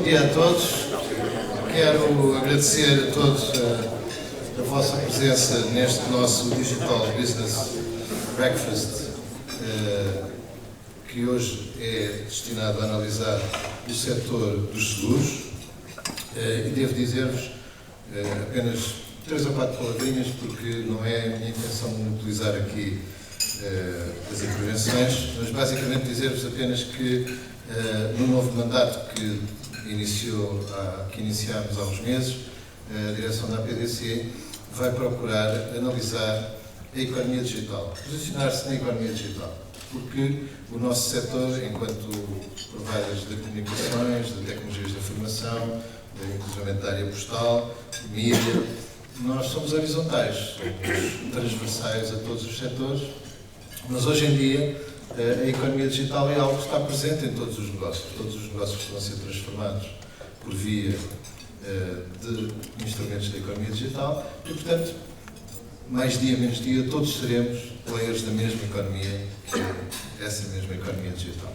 dia a todos. Quero agradecer a todos a vossa presença neste nosso Digital Business Breakfast, que hoje é destinado a analisar o setor dos seguros. E devo dizer-vos apenas 3 ou 4 palavrinhas, porque não é a minha intenção monopolizar aqui as intervenções, mas basicamente dizer-vos apenas que no novo mandato que iniciámos há uns meses, a direção da APDC vai procurar analisar a economia digital, posicionar-se na economia digital, porque o nosso setor, enquanto providers de comunicações, de tecnologias de informação, inclusive da área postal, mídia, nós somos horizontais, somos transversais a todos os setores, mas hoje em dia a economia digital é algo que está presente em todos os negócios estão a ser transformados por via de instrumentos da economia digital e, portanto, mais dia, menos dia, todos seremos players da mesma economia, que é essa mesma economia digital.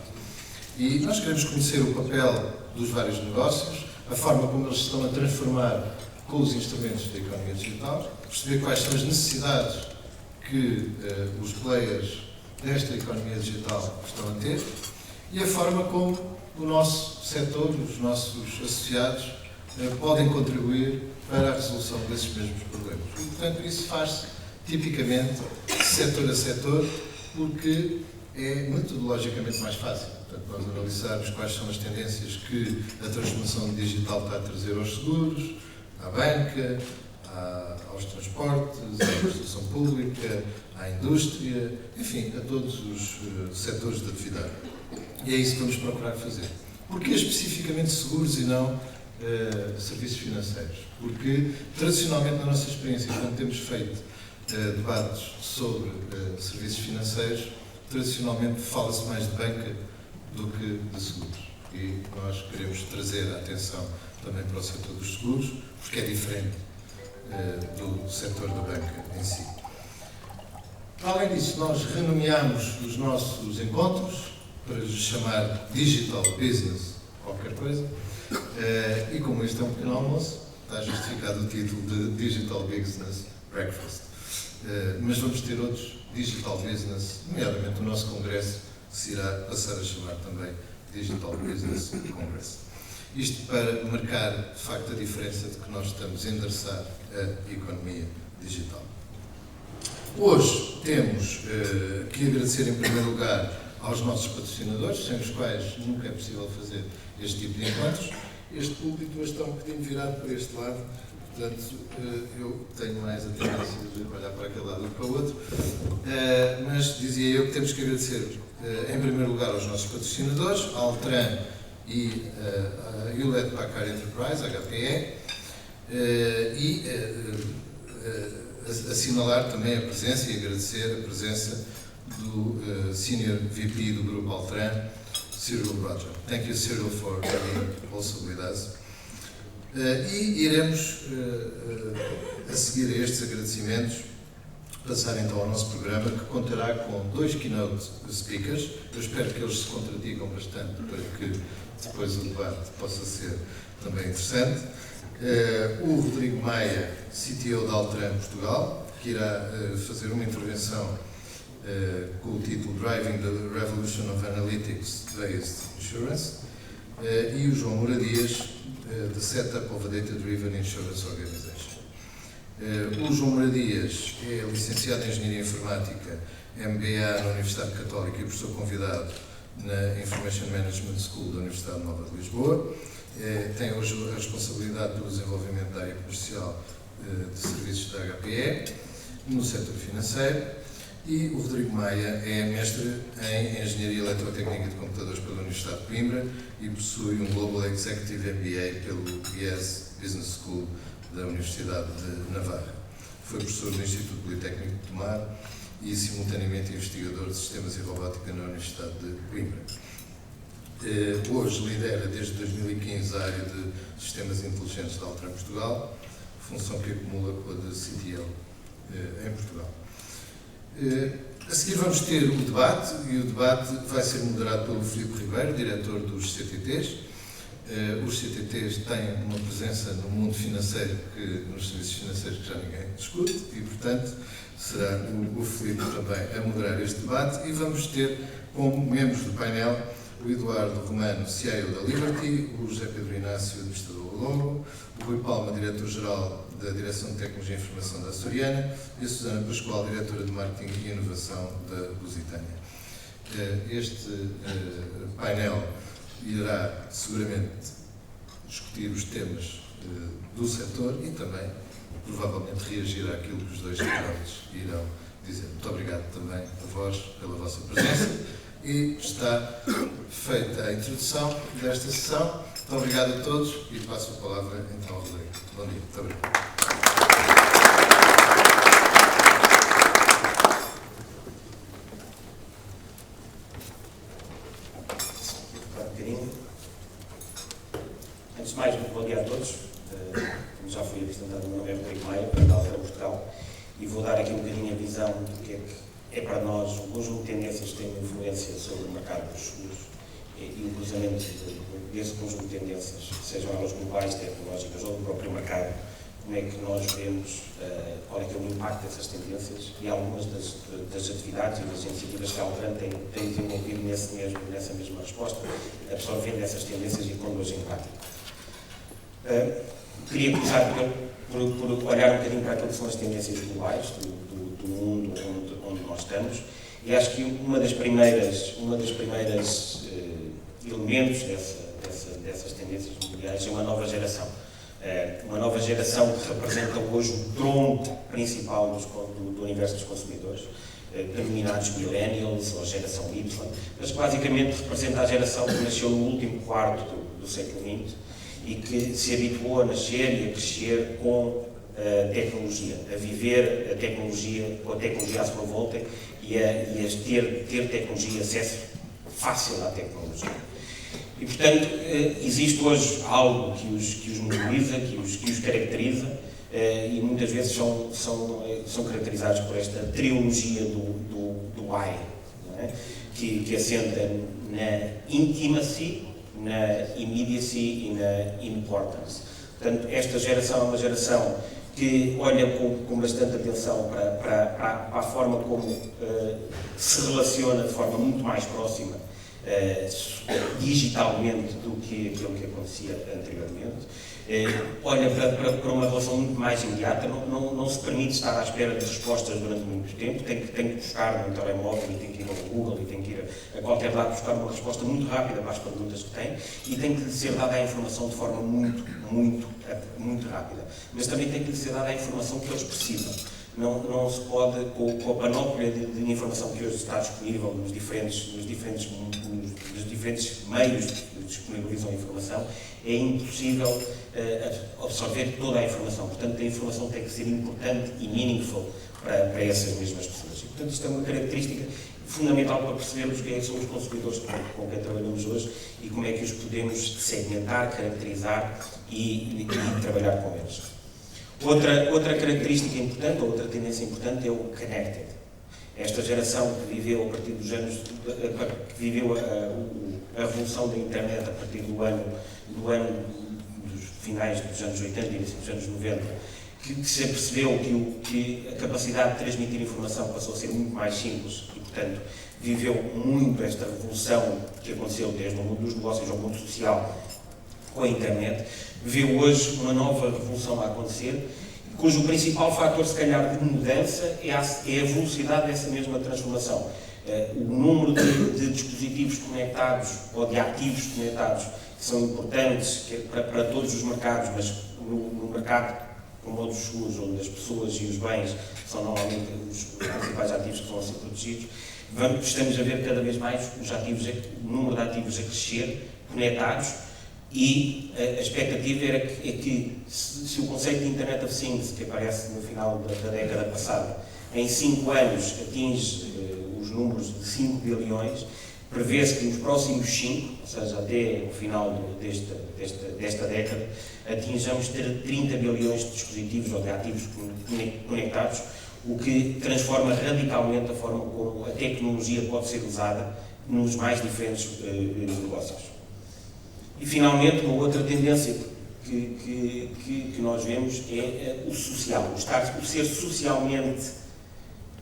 E nós queremos conhecer o papel dos vários negócios, a forma como eles se estão a transformar com os instrumentos da economia digital, perceber quais são as necessidades que os players desta economia digital estão a ter e a forma como o nosso setor, os nossos associados, podem contribuir para a resolução desses mesmos problemas. E, portanto, isso faz-se tipicamente setor a setor, porque é metodologicamente mais fácil. Portanto, nós analisarmos quais são as tendências que a transformação digital está a trazer aos seguros, à banca, aos transportes, à construção pública, à indústria, enfim, a todos os setores de atividade. E é isso que vamos procurar fazer. Porquê especificamente seguros e não serviços financeiros? Porque, tradicionalmente, na nossa experiência, quando temos feito debates sobre serviços financeiros, tradicionalmente fala-se mais de banca do que de seguros. E nós queremos trazer a atenção também para o setor dos seguros, porque é diferente do setor da banca em si. Além disso, nós renomeamos os nossos encontros para lhes chamar Digital Business qualquer coisa, e como este é um pequeno almoço, está justificado o título de Digital Business Breakfast. Mas vamos ter outros Digital Business, nomeadamente o nosso congresso, que se irá passar a chamar também Digital Business Congress. Isto para marcar, de facto, a diferença de que nós estamos a endereçar a economia digital. Hoje temos que agradecer, em primeiro lugar, aos nossos patrocinadores, sem os quais nunca é possível fazer este tipo de encontros. Este púlpito hoje está um bocadinho virado para este lado, portanto, eu tenho mais a tendência de olhar para aquele lado do que para o outro, mas dizia eu que temos que agradecer, em primeiro lugar, aos nossos patrocinadores, a Altran e a Hewlett Packard Enterprise, HPE, e assinalar também a presença e agradecer a presença do Senior VP do Grupo Altran, Cyril Roger. Thank you, Cyril, for being also with us. E iremos, a seguir a estes agradecimentos, passar então ao nosso programa, que contará com 2 keynote speakers. Eu espero que eles se contradigam bastante para que depois o debate possa ser também interessante. O Rodrigo Maia, CTO da Altran Portugal, que irá fazer uma intervenção com o título Driving the Revolution of Analytics-Based Insurance, e o João Moura Dias, The Setup of a Data-Driven Insurance Organization. O João Moura Dias é licenciado em Engenharia Informática, MBA na Universidade Católica e professor convidado na Information Management School da Universidade Nova de Lisboa. Tem hoje a responsabilidade pelo desenvolvimento da área comercial de serviços da HPE no setor financeiro. E o Rodrigo Maia é mestre em Engenharia Eletrotécnica de Computadores pela Universidade de Coimbra e possui um Global Executive MBA pelo IES Business School da Universidade de Navarra. Foi professor do Instituto Politécnico de Tomar e, simultaneamente, investigador de Sistemas e Robótica na Universidade de Coimbra. Hoje lidera, desde 2015, a área de Sistemas Inteligentes da Altran Portugal, função que acumula com a de CTO em Portugal. A seguir vamos ter o debate, e o debate vai ser moderado pelo Filipe Ribeiro, diretor dos CTTs, Os CTTs têm uma presença no mundo financeiro, nos serviços financeiros, que já ninguém discute, e, portanto, será o Filipe também a moderar este debate, e vamos ter como membros do painel o Eduardo Romano, CIO da Liberty, o José Pedro Inácio, administrador do Logo, o Rui Palma, diretor-geral da Direção de Tecnologia e Informação da Açoriana, e a Susana Pascoal, diretora de Marketing e Inovação da Lusitânia. Este painel irá seguramente discutir os temas do setor e também, provavelmente, reagir àquilo que os dois secretores irão dizer. Muito obrigado também a vós pela vossa presença e está feita a introdução desta sessão. Muito obrigado a todos e passo a palavra então ao Rodrigo. Bom dia. Muito obrigado. Antes de mais, bom dia a todos. Como já foi apresentado, o meu nome é Rodrigo Maia, da Altera Portugal, e vou dar aqui um bocadinho a visão do que é para nós o conjunto de tendências que têm influência sobre o mercado dos seguros e o cruzamento desse conjunto de tendências, sejam elas globais, tecnológicas ou do próprio mercado, como é que nós vemos, qual é que é o impacto dessas tendências e algumas das atividades e das iniciativas que a Altran tem desenvolvido nessa mesma resposta, absorvendo essas tendências e pondo-as em prática. Queria começar por olhar um bocadinho para aquilo que são as tendências globais do mundo onde nós estamos, e acho que uma das primeiras elementos dessas tendências mundiais é uma nova geração. Uma nova geração que representa hoje o tronco principal do universo dos consumidores, denominados millennials ou geração Y, mas que basicamente representa a geração que nasceu no último quarto do século XX e que se habituou a nascer e a crescer com a tecnologia, a viver a tecnologia, com a tecnologia à sua volta e a ter tecnologia, acesso fácil à tecnologia. E, portanto, existe hoje algo que os mobiliza, que os caracteriza, e muitas vezes são caracterizados por esta trilogia do why, não é? que assenta na intimacy, na immediacy e na importance. Portanto, esta geração é uma geração que olha com bastante atenção para a forma como se relaciona de forma muito mais próxima digitalmente do que aquilo que acontecia anteriormente. Olha para uma relação muito mais imediata, não se permite estar à espera de respostas durante muito tempo, tem que buscar no telemóvel e tem que ir ao Google e tem que ir a qualquer lado buscar uma resposta muito rápida para as perguntas que tem e tem que lhe ser dada a informação de forma muito rápida. Mas também tem que lhe ser dada a informação que eles precisam. Não se pode, com a panóplia de informação que hoje está disponível nos diferentes meios que disponibilizam a informação, é impossível absorver toda a informação. Portanto, a informação tem que ser importante e meaningful para essas mesmas pessoas. E, portanto, isto é uma característica fundamental para percebermos quem são os consumidores com quem trabalhamos hoje e como é que os podemos segmentar, caracterizar e trabalhar com eles. Outra característica importante, ou outra tendência importante, é o connected. Esta geração que viveu a partir dos anos, que viveu a revolução da internet a partir dos finais dos anos 80 e início dos anos 90, que se apercebeu que a capacidade de transmitir informação passou a ser muito mais simples e, portanto, viveu muito esta revolução que aconteceu desde o mundo dos negócios ao mundo social com a internet, viu hoje uma nova revolução a acontecer, cujo principal fator, se calhar, de mudança é a velocidade dessa mesma transformação. O número de dispositivos conectados ou de ativos conectados que são importantes para todos os mercados, mas no mercado como o dos seguros, onde as pessoas e os bens são normalmente os principais ativos que vão ser protegidos, estamos a ver cada vez mais o número de ativos a crescer, conectados, e a expectativa é que se o conceito de Internet of Things, que aparece no final da década passada, em 5 anos atinge os números de 5 bilhões, prevê-se que nos próximos 5, ou seja, até o final desta década, atinjamos 30 bilhões de dispositivos ou de ativos conectados, o que transforma radicalmente a forma como a tecnologia pode ser usada nos mais diferentes negócios. E, finalmente, uma outra tendência que nós vemos é o social, o ser socialmente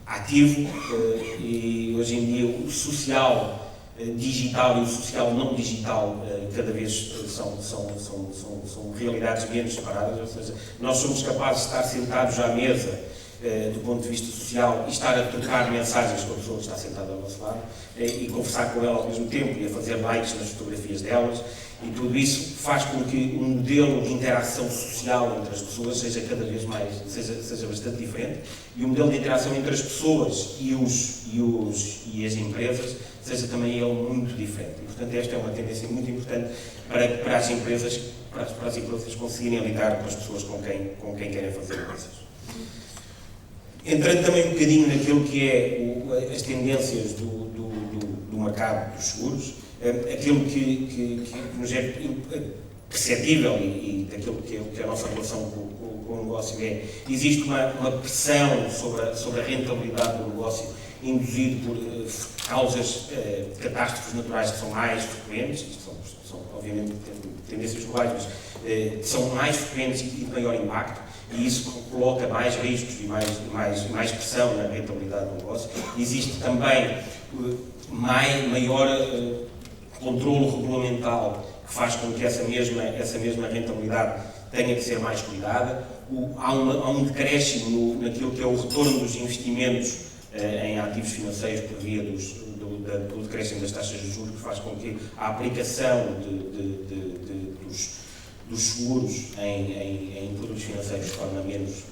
ativo, e hoje em dia o social digital e o social não digital cada vez são realidades menos separadas, ou seja, nós somos capazes de estar sentados à mesa do ponto de vista social e estar a trocar mensagens com a pessoa que está sentada ao nosso lado e conversar com ela ao mesmo tempo e a fazer likes nas fotografias delas, e tudo isso faz com que o modelo de interação social entre as pessoas seja cada vez mais, seja bastante diferente, e o modelo de interação entre as pessoas e as empresas seja também ele muito diferente. E, portanto, esta é uma tendência muito importante para as empresas conseguirem lidar com as pessoas com quem querem fazer coisas. Entrando também um bocadinho naquilo que é as tendências do mercado dos seguros, aquilo que nos é perceptível e daquilo que é a nossa relação com o negócio existe uma pressão sobre a rentabilidade do negócio induzido por causas, catástrofes naturais que são mais frequentes, isto são obviamente tendências globais, mas são mais frequentes e de maior impacto, e isso coloca mais riscos e mais pressão na rentabilidade do negócio. Existe também maior controle regulamental que faz com que essa mesma rentabilidade tenha que ser mais cuidada. Há um decréscimo naquilo que é o retorno dos investimentos em ativos financeiros por via do decréscimo das taxas de juros, que faz com que a aplicação dos seguros em produtos financeiros se torne menos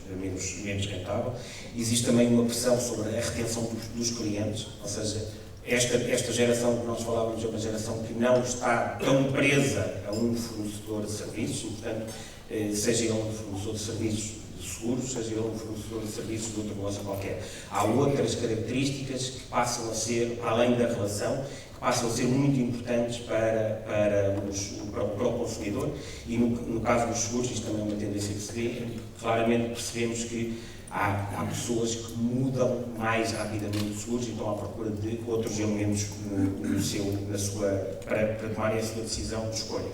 rentável. Existe também uma pressão sobre a retenção dos clientes, ou seja, esta geração que nós falávamos é uma geração que não está tão presa a um fornecedor de serviços, e, portanto, seja ele um fornecedor de serviços de seguros, seja ele um fornecedor de serviços de outro negócio qualquer. Há outras características que passam a ser, além da relação, que passam a ser muito importantes para o consumidor, e no caso dos seguros, isto também é uma tendência que se vê, claramente percebemos que há pessoas que mudam mais rapidamente de seguros e estão à procura de outros elementos para tomarem a sua decisão de escolha.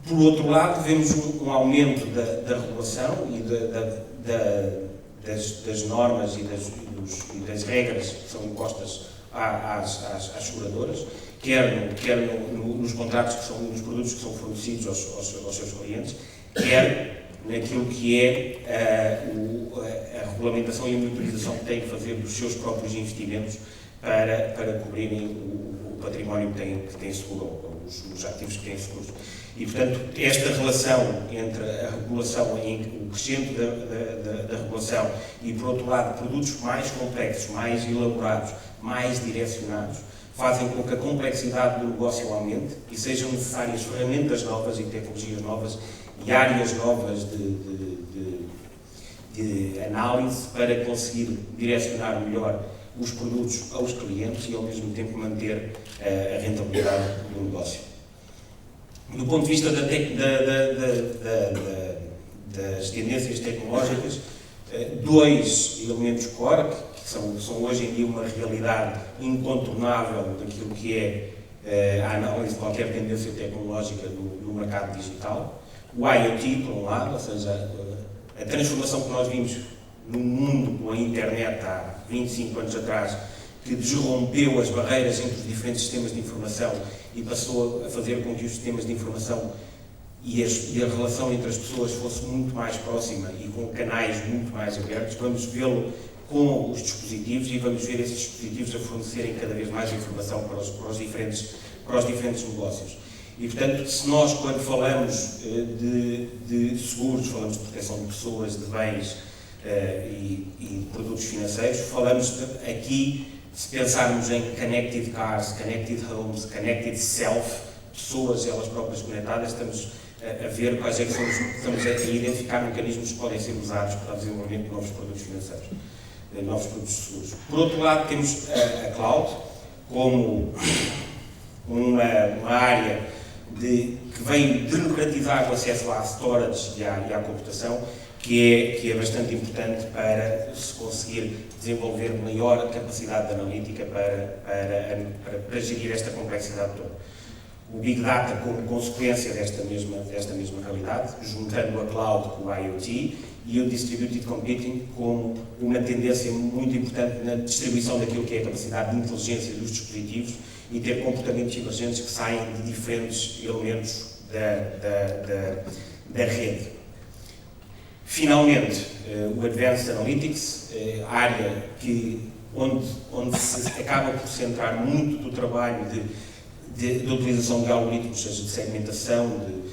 Por outro lado, vemos um aumento da regulação e das normas e das regras que são impostas às seguradoras, quer nos contratos nos produtos que são fornecidos aos seus clientes, quer naquilo que é a regulamentação e a monitorização que têm que fazer dos seus próprios investimentos para cobrirem o património que têm seguro, ou os ativos que têm seguros. E, portanto, esta relação entre a regulação, o crescimento da regulação e, por outro lado, produtos mais complexos, mais elaborados, mais direcionados, fazem com que a complexidade do negócio aumente e sejam necessárias ferramentas novas e tecnologias novas e áreas novas de análise para conseguir direcionar melhor os produtos aos clientes e, ao mesmo tempo, manter a rentabilidade do negócio. Do ponto de vista das tendências tecnológicas, dois elementos core, que são hoje em dia uma realidade incontornável daquilo que é a análise de qualquer tendência tecnológica no mercado digital. O IoT, por um lado, ou seja, a transformação que nós vimos no mundo com a internet há 25 anos atrás, que desrompeu as barreiras entre os diferentes sistemas de informação e passou a fazer com que os sistemas de informação e a relação entre as pessoas fosse muito mais próxima e com canais muito mais abertos. Vamos vê-lo com os dispositivos e vamos ver esses dispositivos a fornecerem cada vez mais informação para os diferentes negócios. E, portanto, se nós, quando falamos de seguros, falamos de proteção de pessoas, de bens e de produtos financeiros, falamos aqui, se pensarmos em connected cars, connected homes, connected self, pessoas elas próprias conectadas, estamos a ver quais é que estamos a identificar mecanismos que podem ser usados para o desenvolvimento de novos produtos financeiros, novos produtos seguros. Por outro lado, temos a cloud como uma área que vem democratizar o acesso à storage e à computação, que é bastante importante para se conseguir desenvolver maior capacidade de analítica para gerir esta complexidade toda. o Big Data como consequência desta mesma realidade, juntando a cloud com o IoT, e o Distributed Computing como uma tendência muito importante na distribuição daquilo que é a capacidade de inteligência dos dispositivos e ter comportamentos emergentes que saem de diferentes elementos da rede. Finalmente, o Advanced Analytics, área onde se acaba por centrar muito do trabalho de utilização de algoritmos, seja de segmentação, de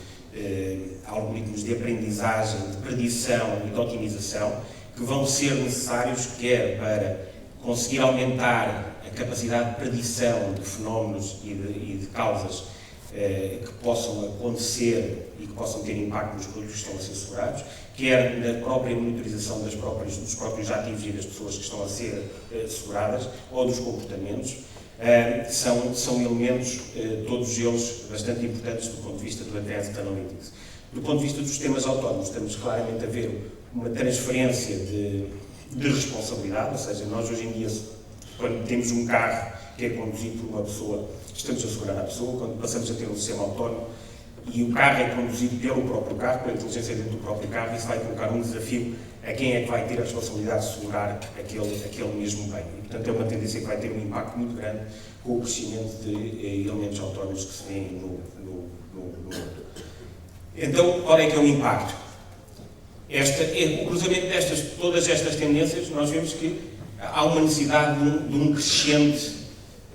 algoritmos de aprendizagem, de predição e de otimização, que vão ser necessários quer para conseguir aumentar a capacidade de predição de fenómenos e de causas que possam acontecer e que possam ter impacto nos produtos que estão a ser segurados, quer na própria monitorização dos próprios ativos e das pessoas que estão a ser seguradas, ou dos comportamentos. São elementos, todos eles, bastante importantes do ponto de vista do Advanced Analytics. Do ponto de vista dos sistemas autónomos, estamos claramente a ver uma transferência de responsabilidade, ou seja, nós hoje em dia, quando temos um carro que é conduzido por uma pessoa, estamos a segurar a pessoa. Quando passamos a ter um sistema autónomo e o carro é conduzido pelo próprio carro, pela inteligência dentro do próprio carro, isso vai colocar um desafio a quem é que vai ter a responsabilidade de segurar aquele mesmo bem. E, portanto, é uma tendência que vai ter um impacto muito grande com o crescimento de elementos autónomos que se vêem no mundo. Então, qual é que é o impacto? O cruzamento todas estas tendências, nós vemos que há uma necessidade de um crescente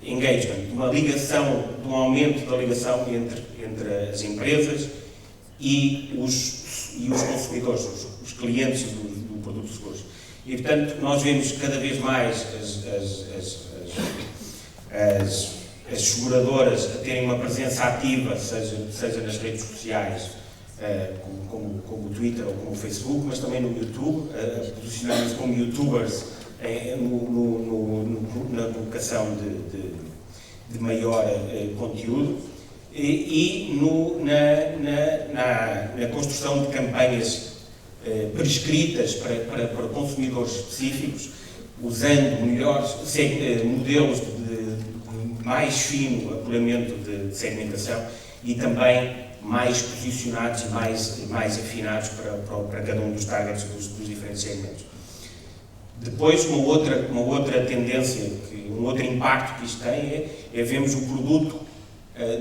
engagement, de uma ligação, de um aumento da ligação entre as empresas e os consumidores, os clientes do produto seguro. E, portanto, nós vemos cada vez mais as seguradoras a terem uma presença ativa, seja nas redes sociais, como o Twitter ou como o Facebook, mas também no YouTube, a posicionarem-se como youtubers na colocação de maior conteúdo e na construção de campanhas prescritas para consumidores específicos, usando modelos de mais fino apuramento de segmentação e também mais posicionados e mais afinados para cada um dos targets dos diferentes segmentos. Depois, uma outra tendência, um outro impacto que isto tem é vermos o produto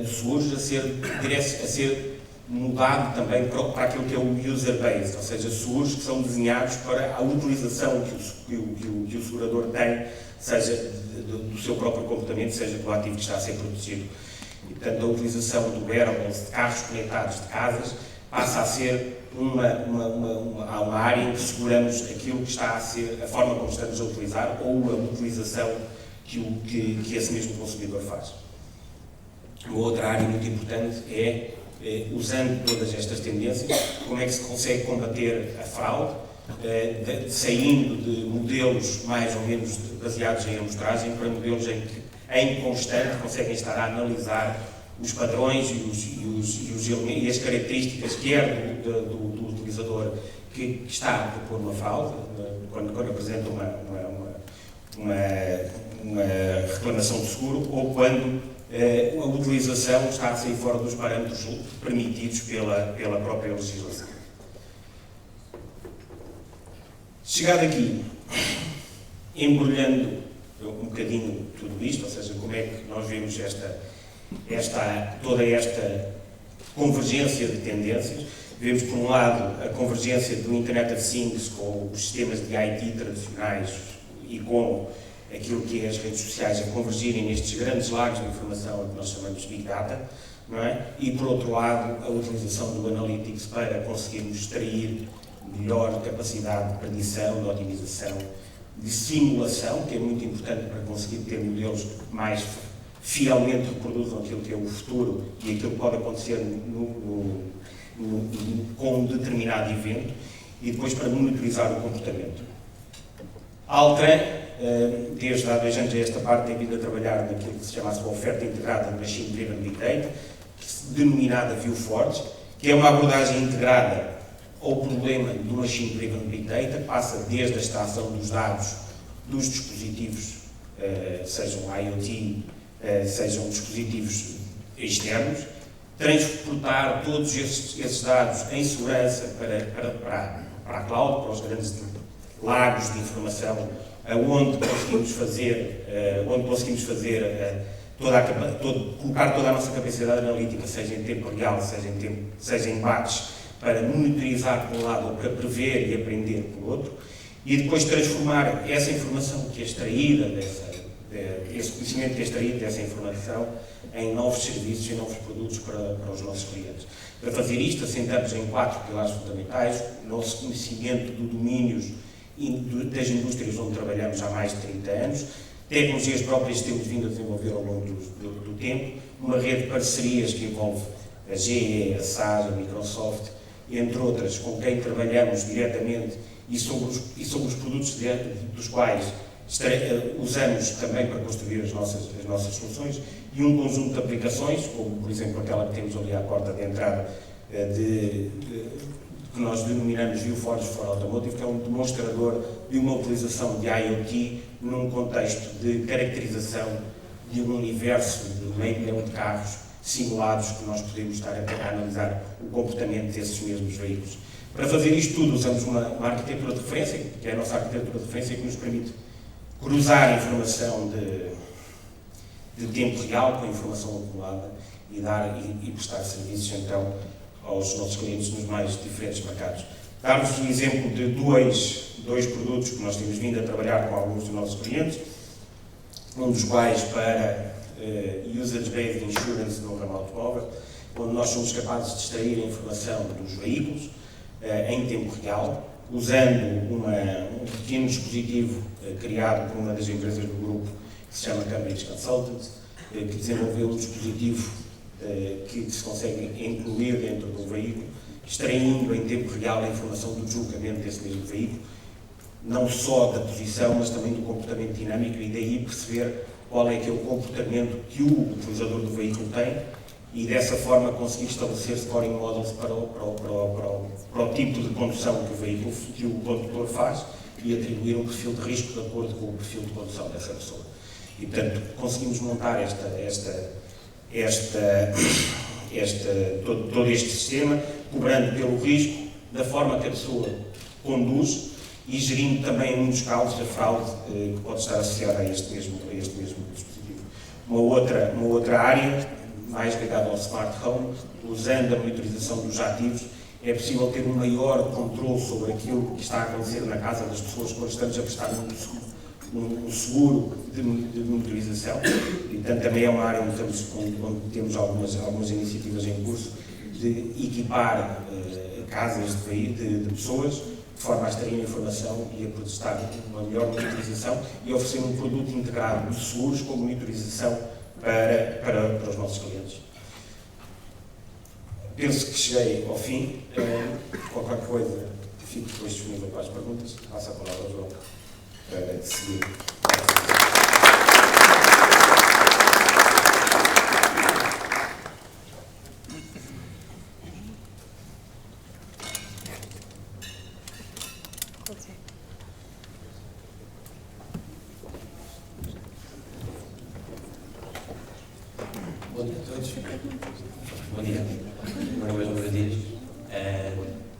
de seguros a ser mudado também para aquilo que é o user base, ou seja, seguros que são desenhados para a utilização que o segurador tem, seja do seu próprio comportamento, seja do ativo que está a ser protegido. E, portanto, a utilização do wearables, de carros conectados, de casas, passa a ser uma área em que seguramos aquilo que está a ser, a forma como estamos a utilizar ou a utilização que esse mesmo consumidor faz. Uma outra área muito importante é, usando todas estas tendências, como é que se consegue combater a fraude, saindo de modelos mais ou menos baseados em amostragem para modelos em que, em constante, conseguem estar a analisar os padrões e as características, quer do utilizador que está a propor uma fraude, quando apresenta uma reclamação de seguro, ou quando a utilização está a sair fora dos parâmetros permitidos pela própria legislação. Chegado aqui, embrulhando um bocadinho tudo isto, ou seja, como é que nós vemos toda esta convergência de tendências. Vemos, por um lado, a convergência do Internet of Things com os sistemas de IT tradicionais e com aquilo que é as redes sociais a convergirem nestes grandes lagos de informação que nós chamamos de Big Data, não é? E, por outro lado, a utilização do Analytics para conseguirmos extrair melhor capacidade de predição, de otimização, de simulação, que é muito importante para conseguir ter modelos que mais fielmente reproduzam aquilo que é o futuro e aquilo que pode acontecer com um determinado evento, e depois para monitorizar o comportamento. A Altran, desde há 2 anos a esta parte, tem vindo a trabalhar naquilo que se chama a oferta integrada de Machine Driven Big Data, denominada ViewForge, que é uma abordagem integrada ao problema do Machine Driven Big Data, que passa desde a extração dos dados dos dispositivos, sejam IoT, sejam dispositivos externos, transportar todos esses dados em segurança para a cloud, para os grandes lagos de informação, onde conseguimos fazer, colocar toda a nossa capacidade analítica, seja em tempo real, seja em batches, para monitorizar por um lado ou para prever e aprender por outro, e depois transformar essa informação que é extraída, esse conhecimento que é extraído dessa informação, em novos serviços e novos produtos para os nossos clientes. Para fazer isto, assentamos em 4 pilares fundamentais: o nosso conhecimento de domínios das indústrias onde trabalhamos há mais de 30 anos, tecnologias próprias que temos vindo a desenvolver ao longo do tempo, uma rede de parcerias que envolve a GE, a SAS, a Microsoft, entre outras, com quem trabalhamos diretamente e sobre os produtos dos quais usamos também para construir as nossas soluções, e um conjunto de aplicações, como por exemplo aquela que temos ali à porta de entrada, que nós denominamos ViewForge for Automotive, que é um demonstrador de uma utilização de IoT num contexto de caracterização de um universo de 500 mil de carros simulados, que nós podemos estar a analisar o comportamento desses mesmos veículos. Para fazer isto tudo, usamos uma arquitetura de referência, que é a nossa arquitetura de referência, que nos permite cruzar a informação de tempo real com a informação acumulada e prestar serviços, então, aos nossos clientes nos mais diferentes mercados. Dar-vos um exemplo de dois produtos que nós temos vindo a trabalhar com alguns dos nossos clientes, um dos quais para Usage-Based Insurance no ramo automóvel, onde nós somos capazes de extrair a informação dos veículos em tempo real, usando um pequeno dispositivo criado por uma das empresas do grupo, que se chama Cambridge Consultants, que desenvolveu um dispositivo que se consegue incluir dentro do veículo, extraindo em tempo real a informação do deslocamento desse mesmo veículo, não só da posição, mas também do comportamento dinâmico, e daí perceber qual é que é o comportamento que o utilizador do veículo tem, e dessa forma conseguir estabelecer scoring models para o tipo de condução que o condutor faz, e atribuir um perfil de risco de acordo com o perfil de condução dessa pessoa. E, portanto, conseguimos montar todo este sistema, cobrando pelo risco da forma que a pessoa conduz e gerindo também um dos casos da fraude que pode estar associada a este mesmo dispositivo. Uma outra área, mais ligada ao smart home, usando a monitorização dos ativos, é possível ter um maior controle sobre aquilo que está a acontecer na casa das pessoas quando estamos a prestar um seguro de monitorização, e portanto também é uma área onde temos algumas iniciativas em curso de equipar casas de pessoas de forma a extrair informação e a prestar uma melhor monitorização e oferecer um produto integrado de seguros com monitorização para os nossos clientes. Penso que cheguei ao fim. Qualquer coisa, fico depois disponível para as perguntas. Passo a palavra ao João para seguir. Bom dia a todos. Bom dia. Meu nome é João Bradias.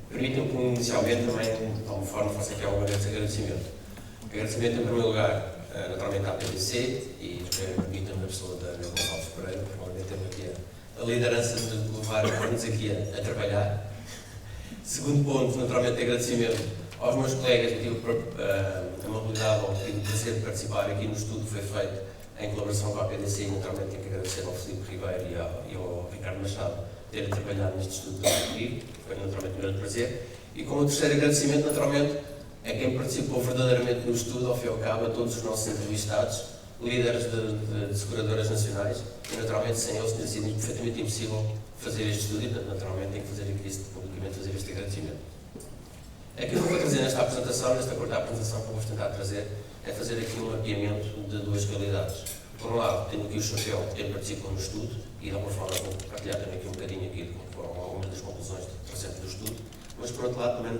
Permitam-me que inicialmente também, de alguma forma, faça aqui algum agradecimento. Agradecimento em primeiro lugar, naturalmente, à PDC e permitam-me na pessoa da Ana Gonçalves Pereira, provavelmente temos aqui a liderança de levar-nos aqui a trabalhar. Segundo ponto, naturalmente, agradecimento aos meus colegas que tive a mobilidade ou tive o prazer de participar aqui no estudo que foi feito em colaboração com a PDC, e naturalmente tenho que agradecer ao Filipe Ribeiro e ao Ricardo Machado terem trabalhado neste estudo comigo, foi naturalmente um grande prazer. E como terceiro agradecimento, naturalmente, a quem participou verdadeiramente no estudo, ao fim e ao cabo, a todos os nossos entrevistados, líderes de seguradoras nacionais, e naturalmente sem eles teria sido perfeitamente impossível fazer este estudo, e naturalmente tenho que fazer aqui publicamente fazer este agradecimento. Aquilo que vou trazer nesta apresentação, nesta curta apresentação que vou tentar trazer, é fazer aqui um mapeamento de duas realidades. Por um lado, tenho aqui o chapéu de quem participou no estudo, e de alguma forma vou partilhar também aqui um bocadinho aqui de como foram algumas das conclusões recentes do estudo, mas por outro lado, também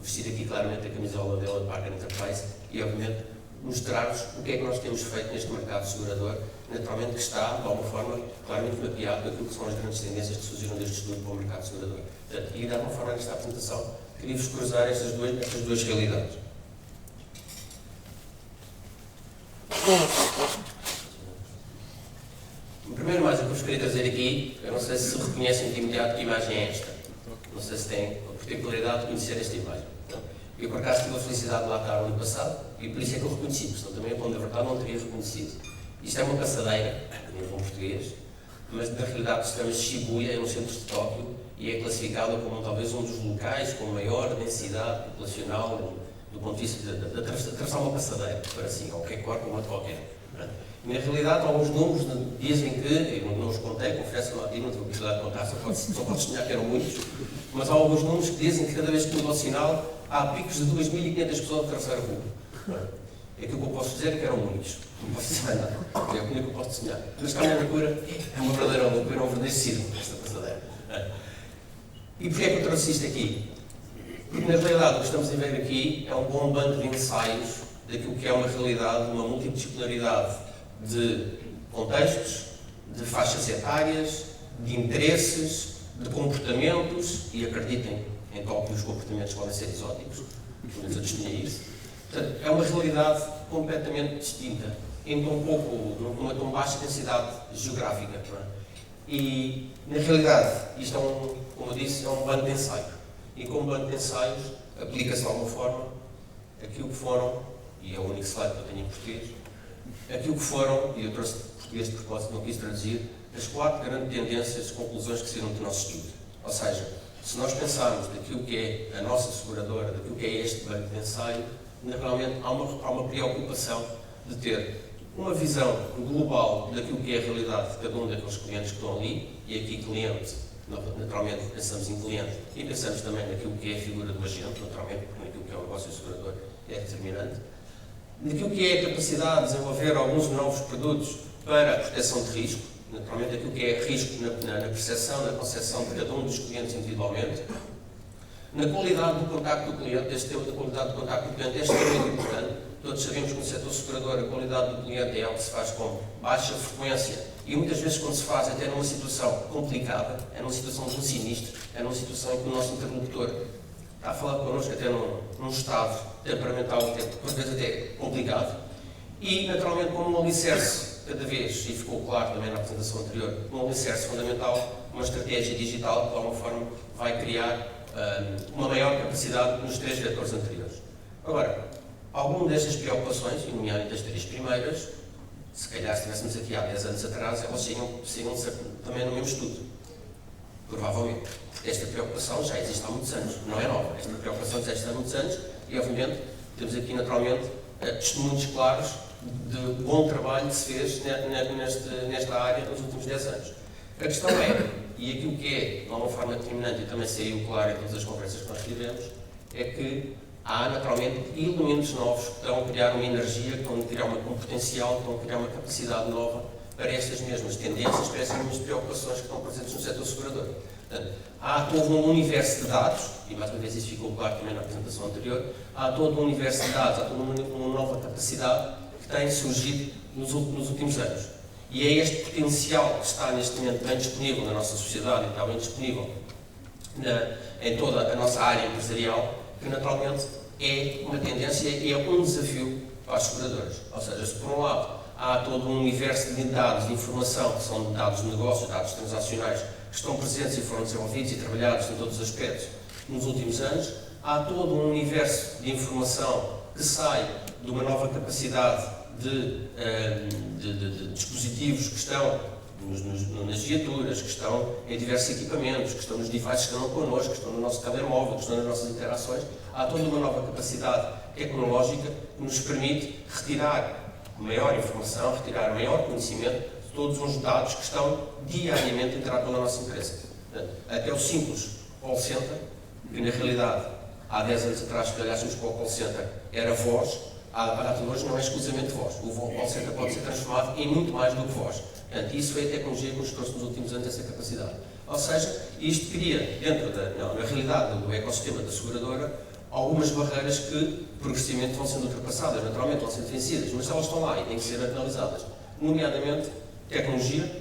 vestir aqui claramente a camisola dela de Parker Enterprise e, obviamente, mostrar-vos o que é que nós temos feito neste mercado segurador naturalmente que está, de alguma forma, claramente mapeado com aquilo que são as grandes tendências que surgiram deste estudo para o mercado segurador. Portanto, e de alguma forma nesta apresentação, queria-vos cruzar estas duas realidades. O primeiro mais que eu vos queria trazer aqui, eu não sei se reconhecem de imediato que imagem é esta. Não sei se têm a particularidade de conhecer esta imagem. Eu, por acaso, tive a felicidade de lá estar no ano passado e por isso é que eu reconheci, porque senão também, a ponto da verdade, não teria reconhecido. Isto é uma passadeira, em bom português, mas na realidade chama-se Shibuya, é no centro de Tóquio e é classificada como talvez um dos locais com maior densidade populacional do ponto de vista de atravessar uma passadeira, para assim, ou qualquer corpo, ou uma de qualquer. E na realidade, há alguns números de dias em que, eu não os contei, confesso que não tive a possibilidade de contar, só posso sonhar que eram muitos, mas há alguns números que dizem que cada vez que muda o sinal, há picos de 2.500 pessoas a atravessar a rua. É aquilo que eu posso dizer é que eram muitos. Não posso dizer mais nada. É o que eu posso sonhar. Mas cá na loucura, é uma verdadeira loucura, é um verdadeiro círculo, esta passadeira. E porquê é que eu trouxe isto aqui? Porque na realidade o que estamos a ver aqui é um bom banco de ensaios daquilo que é uma realidade, uma multidisciplinaridade de contextos, de faixas etárias, de interesses, de comportamentos, e acreditem, em Tóquio os comportamentos podem ser exóticos, pelo menos eu testemunhei isso. Portanto, é uma realidade completamente distinta, numa tão baixa densidade geográfica. Não é? E, na realidade, isto é como eu disse, é um banco de ensaio. E como banco de ensaios, aplica-se de alguma forma aquilo que foram, e é o único slide que eu tenho em português, aquilo que foram, e eu trouxe português de propósito, não quis traduzir, as 4 grandes tendências, conclusões que saíram do nosso estudo. Ou seja, se nós pensarmos daquilo que é a nossa seguradora, daquilo que é este banco de ensaio, naturalmente há uma preocupação de ter uma visão global daquilo que é a realidade de cada um daqueles clientes que estão ali, e aqui cliente, naturalmente pensamos em cliente, e pensamos também naquilo que é a figura do agente, naturalmente, porque naquilo que é o negócio segurador é determinante, naquilo que é a capacidade de desenvolver alguns novos produtos para a proteção de risco, naturalmente aquilo que é risco na percepção, na concepção de cada um dos clientes individualmente, na qualidade do contacto do cliente. Este tema da qualidade do contacto do cliente é extremamente importante. Todos sabemos que no setor segurador a qualidade do cliente é algo que se faz com baixa frequência e muitas vezes quando se faz até numa situação complicada, é numa situação de um sinistro, é numa situação em que o nosso interlocutor está a falar connosco até num estado temperamental, por vezes até complicado, e naturalmente como um alicerce cada vez, e ficou claro também na apresentação anterior, um alicerce fundamental, uma estratégia digital que de alguma forma vai criar uma maior capacidade nos 3 vetores anteriores. Agora, alguma destas preocupações, e nomeadamente as 3 primeiras, se calhar se estivéssemos aqui há 10 anos atrás, elas seriam também no mesmo estudo. Provavelmente. Esta preocupação já existe há muitos anos, não é nova. Esta preocupação já existe há muitos anos e, obviamente, temos aqui naturalmente testemunhos claros de bom trabalho que se fez nesta área nos últimos 10 anos. A questão é, e aquilo que é de uma forma determinante e também saiu claro em todas as conferências que nós tivemos, é que há naturalmente elementos novos que estão a criar uma energia, que estão a criar um potencial, que estão a criar uma capacidade nova para estas mesmas tendências, para estas mesmas preocupações que estão presentes no setor segurador. Portanto, há todo um universo de dados, e mais uma vez isso ficou claro também na apresentação anterior, há todo um universo de dados, há toda uma nova capacidade que tem surgido nos últimos anos. E é este potencial que está neste momento bem disponível na nossa sociedade e está bem disponível em toda a nossa área empresarial, que naturalmente é uma tendência e é um desafio para os seguradores. Ou seja, se por um lado há todo um universo de dados de informação, que são dados de negócio, dados transacionais, que estão presentes e foram desenvolvidos e trabalhados em todos os aspectos nos últimos anos, há todo um universo de informação que sai de uma nova capacidade de dispositivos que estão nas viaturas, que estão em diversos equipamentos, que estão nos devices que estão connosco, que estão no nosso telemóvel, que estão nas nossas interações. Há toda uma nova capacidade tecnológica que nos permite retirar maior informação, retirar maior conhecimento de todos os dados que estão diariamente a entrar pela nossa empresa. Até o simples call center, que na realidade há 10 anos atrás, que olhássemos para o call center, era voz, a data de hoje não é exclusivamente voz. O call center pode ser transformado em muito mais do que voz. Portanto, isso foi a tecnologia que nos trouxe nos últimos anos essa capacidade. Ou seja, isto cria, dentro na realidade do ecossistema da seguradora, algumas barreiras que progressivamente vão sendo ultrapassadas, naturalmente vão sendo vencidas, mas elas estão lá e têm que ser analisadas. nomeadamente tecnologia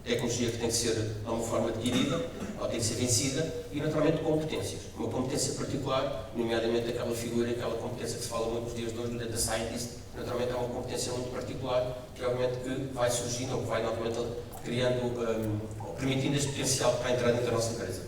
que tem que ser de alguma forma adquirida, ou tem que ser vencida, e naturalmente competências. Uma competência particular, nomeadamente aquela figura, aquela competência que se fala muito nos dias de hoje, do data scientist, naturalmente é uma competência muito particular, que obviamente que vai surgindo, ou que vai naturalmente criando, ou permitindo este potencial para a entrada dentro da nossa empresa.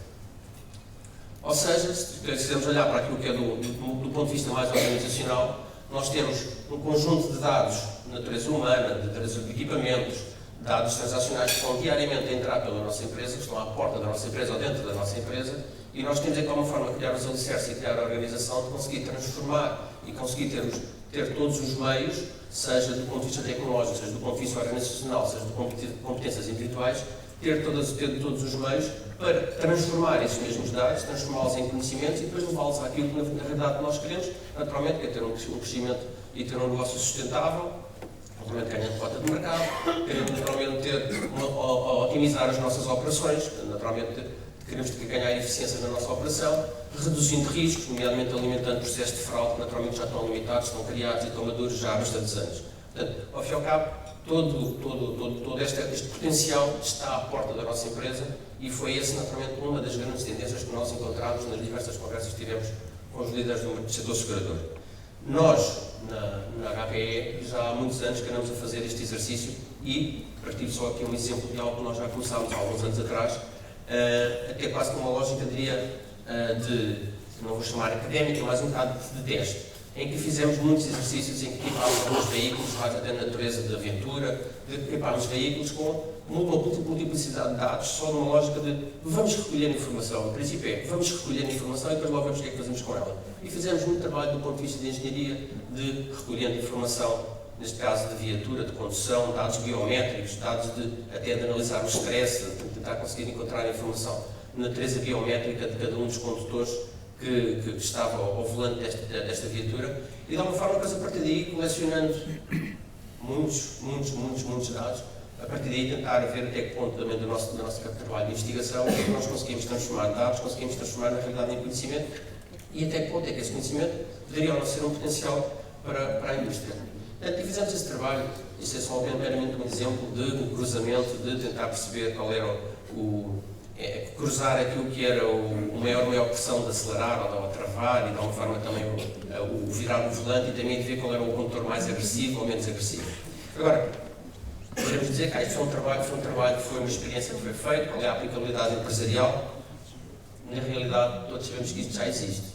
Ou seja, se quisermos olhar para aquilo que é do ponto de vista mais organizacional, nós temos um conjunto de dados de natureza humana, de natureza de equipamentos, dados transacionais que estão diariamente a entrar pela nossa empresa, que estão à porta da nossa empresa ou dentro da nossa empresa, e nós temos de alguma forma criar os alicerces e criar a organização de conseguir transformar e conseguir ter todos os meios, seja do ponto de vista tecnológico, seja do ponto de vista organizacional, seja de competências individuais, ter todos os meios para transformar esses mesmos dados, transformá-los em conhecimentos e depois levá-los àquilo que na realidade nós queremos, naturalmente, que é ter um crescimento e ter um negócio sustentável, naturalmente ganhando cota de mercado, queremos naturalmente otimizar as nossas operações, naturalmente queremos ganhar eficiência na nossa operação, reduzindo riscos, nomeadamente alimentando processos de fraude que naturalmente já estão limitados, estão criados e estão maduros já há bastantes anos. Portanto, ao fim e ao cabo, todo este potencial está à porta da nossa empresa e foi essa naturalmente uma das grandes tendências que nós encontramos nas diversas conversas que tivemos com os líderes do setor segurador. Nós, na HPE, já há muitos anos que andamos a fazer este exercício e, partilho só aqui um exemplo de algo que nós já começámos há alguns anos atrás, até quase com uma lógica, diria, não vou chamar académica, mas um bocado de teste, em que fizemos muitos exercícios em que equipámos alguns veículos, mais até na natureza de aventura, de equipámos veículos com uma multiplicidade de dados, só numa lógica de vamos recolher informação. O princípio é vamos recolher informação e depois logo vemos o que é que fazemos com ela. E fizemos muito trabalho do ponto de vista de engenharia, de recolhendo informação, neste caso de viatura, de condução, dados biométricos, dados até de analisar o stress, de tentar conseguir encontrar a informação na natureza biométrica de cada um dos condutores que estava ao volante desta viatura, e de alguma forma, a partir daí, colecionando muitos dados, a partir daí tentar ver até que ponto também do nosso trabalho de investigação, o que é que nós conseguimos transformar dados, conseguimos transformar na realidade em conhecimento, e até que ponto é que esse conhecimento poderia ou não ser um potencial para a indústria. Portanto, e fizemos esse trabalho, isto é só meramente um exemplo de cruzamento, de tentar perceber qual era cruzar aquilo que era o maior pressão de acelerar ou de travar e de alguma forma também o virar o volante e também de ver qual era o condutor mais agressivo ou menos agressivo. Agora, podemos dizer que isto foi um trabalho, foi uma experiência que foi feita, qual é a aplicabilidade empresarial? Na realidade, todos sabemos que isto já existe.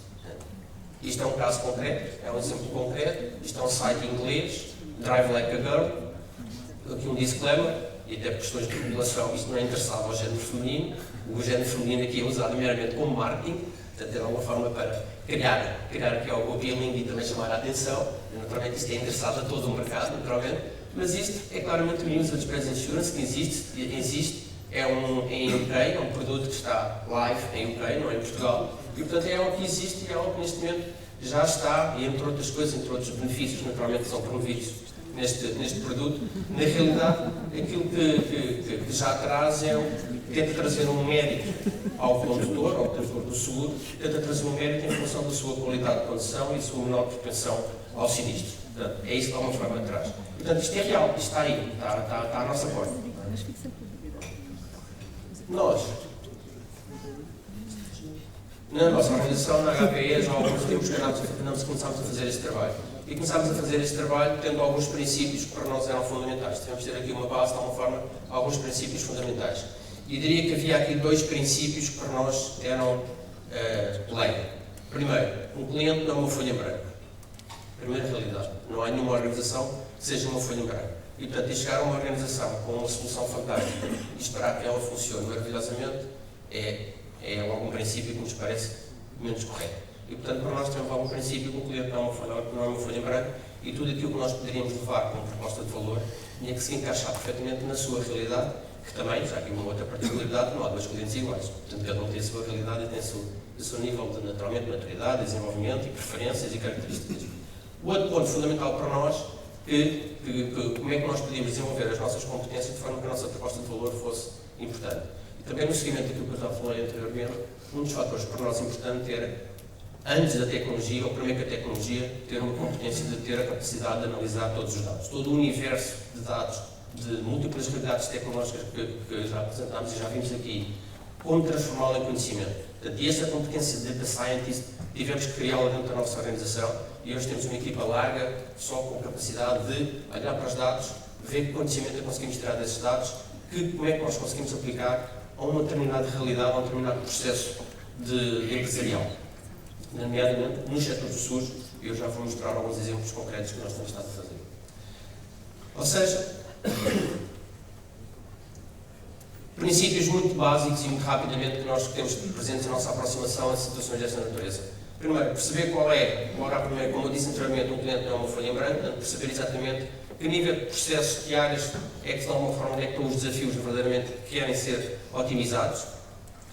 Isto é um caso concreto, é um exemplo concreto, isto é um site em inglês, Drive Like a Girl, aqui um disclaimer, e até por questões de população, isto não é interessado ao género feminino, o género feminino aqui é usado meramente como marketing, portanto, é uma forma para criar aqui algo appealing e também chamar a atenção, e, naturalmente isto é interessado a todo o mercado, naturalmente, mas isto é claramente o User Express Insurance, que existe, é em UK, é um produto que está live em UK, não é em Portugal, e portanto é algo que existe e é algo que neste momento já está, e entre outras coisas, entre outros benefícios, naturalmente, que são promovidos neste produto, na realidade, aquilo que já traz tenta trazer um mérito ao condutor, ao condutor do seguro, tenta trazer um mérito em função da sua qualidade de condução e da sua menor propensão ao sinistro. Portanto, é isso que alguma forma traz. Portanto, isto é real, isto está aí, está à nossa porta. Nós, na nossa organização, na HPE, já há alguns tempos que começámos a fazer este trabalho. E começámos a fazer este trabalho tendo alguns princípios que para nós eram fundamentais. Tivemos de ter aqui uma base, de alguma forma, alguns princípios fundamentais. E diria que havia aqui dois princípios que para nós eram lei. Primeiro, um cliente não é uma folha branca. Primeira realidade. Não há nenhuma organização que seja uma folha branca. E, portanto, chegar a uma organização com uma solução fantástica e esperar que ela funcione maravilhosamente é logo um princípio que nos parece menos correto. E, portanto, para nós temos algum princípio que o cliente não é uma folha branca e tudo aquilo que nós poderíamos levar como proposta de valor tinha que se encaixar perfeitamente na sua realidade, que também, já aqui uma outra particularidade, não há dois clientes iguais. Portanto, cada um tem a sua realidade e tem o seu nível de, naturalmente, maturidade, desenvolvimento e preferências e características. O outro ponto fundamental para nós como é que nós podíamos desenvolver as nossas competências de forma que a nossa proposta de valor fosse importante. E também no seguimento daquilo que eu já falei anteriormente, um dos fatores para nós importante era, antes da tecnologia, ou primeiro que a tecnologia, ter uma competência de ter a capacidade de analisar todos os dados. Todo o universo de dados de múltiplas realidades tecnológicas que já apresentámos e já vimos aqui, como transformá-la em conhecimento. Portanto, e esta competência de Data Scientist tivemos que criá-la dentro da nossa organização e hoje temos uma equipa larga, só com capacidade de olhar para os dados, ver que conhecimento é que conseguimos tirar desses dados, como é que nós conseguimos aplicar a uma determinada realidade, a um determinado processo empresarial. Nomeadamente, nos setores do SUS, eu já vou mostrar alguns exemplos concretos que nós temos estado a fazer. Ou seja, princípios muito básicos e muito rapidamente que nós temos presentes na nossa aproximação a situações desta natureza. Primeiro, perceber qual é, primeiro, como eu disse anteriormente, um cliente não é uma folha em branco, perceber exatamente que nível de processos, que áreas é que, de alguma forma, onde é que estão os desafios verdadeiramente que querem ser otimizados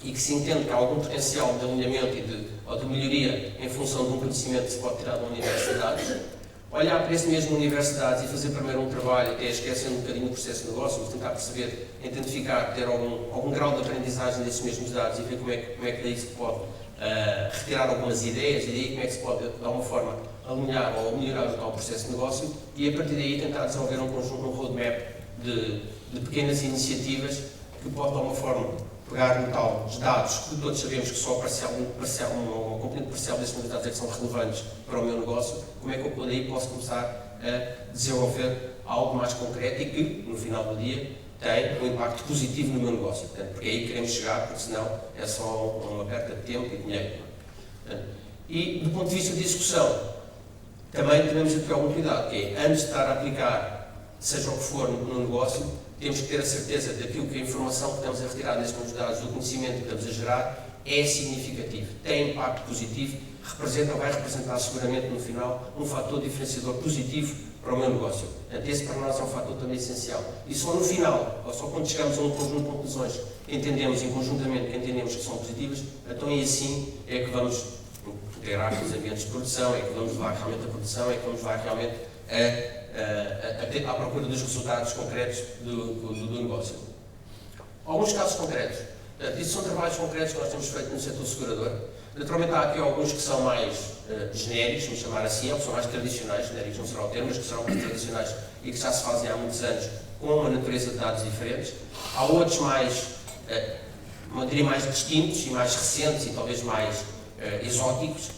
e que se entende que há algum potencial de alinhamento ou de melhoria em função de um conhecimento que se pode tirar do universo de dados. Olhar para esse mesmo universo de dados e fazer primeiro um trabalho, até esquecendo um bocadinho o processo de negócio, mas tentar perceber, identificar, ter algum grau de aprendizagem desses mesmos dados e ver como é que daí se pode retirar algumas ideias e daí como é que se pode, de alguma forma, alinhar ou melhorar o tal processo de negócio e, a partir daí, tentar desenvolver um conjunto, um roadmap de pequenas iniciativas que pode, de alguma forma, pegar no tal os dados que todos sabemos que só uma componente parcial desses meus dados é que são relevantes para o meu negócio, como é que eu daí posso começar a desenvolver algo mais concreto e que, no final do dia, tem um impacto positivo no meu negócio. Portanto, porque é aí que queremos chegar, porque senão é só uma perda de tempo e dinheiro. E, do ponto de vista de execução, também devemos ter algum cuidado, que é, antes de estar a aplicar, seja o que for no negócio, temos que ter a certeza daquilo que a informação que estamos a retirar destes meus dados, do conhecimento que estamos a gerar, é significativo, tem impacto positivo, vai representar seguramente no final um fator diferenciador positivo para o meu negócio. Portanto, esse para nós é um fator também essencial. E só no final, ou só quando chegamos a um conjunto de conclusões que entendemos e conjuntamente que entendemos que são positivas, então e assim é que vamos integrar os ambientes de produção, é que vamos levar realmente a produção, é que vamos levar realmente à procura dos resultados concretos do negócio. Alguns casos concretos. Isso são trabalhos concretos que nós temos feito no setor segurador. Naturalmente há aqui alguns que são mais genéricos, vamos chamar assim, ou que são mais tradicionais, genéricos não será o termo, mas que serão mais tradicionais e que já se fazem há muitos anos com uma natureza de dados diferentes. Há outros mais, eu diria, mais distintos e mais recentes e talvez mais exóticos.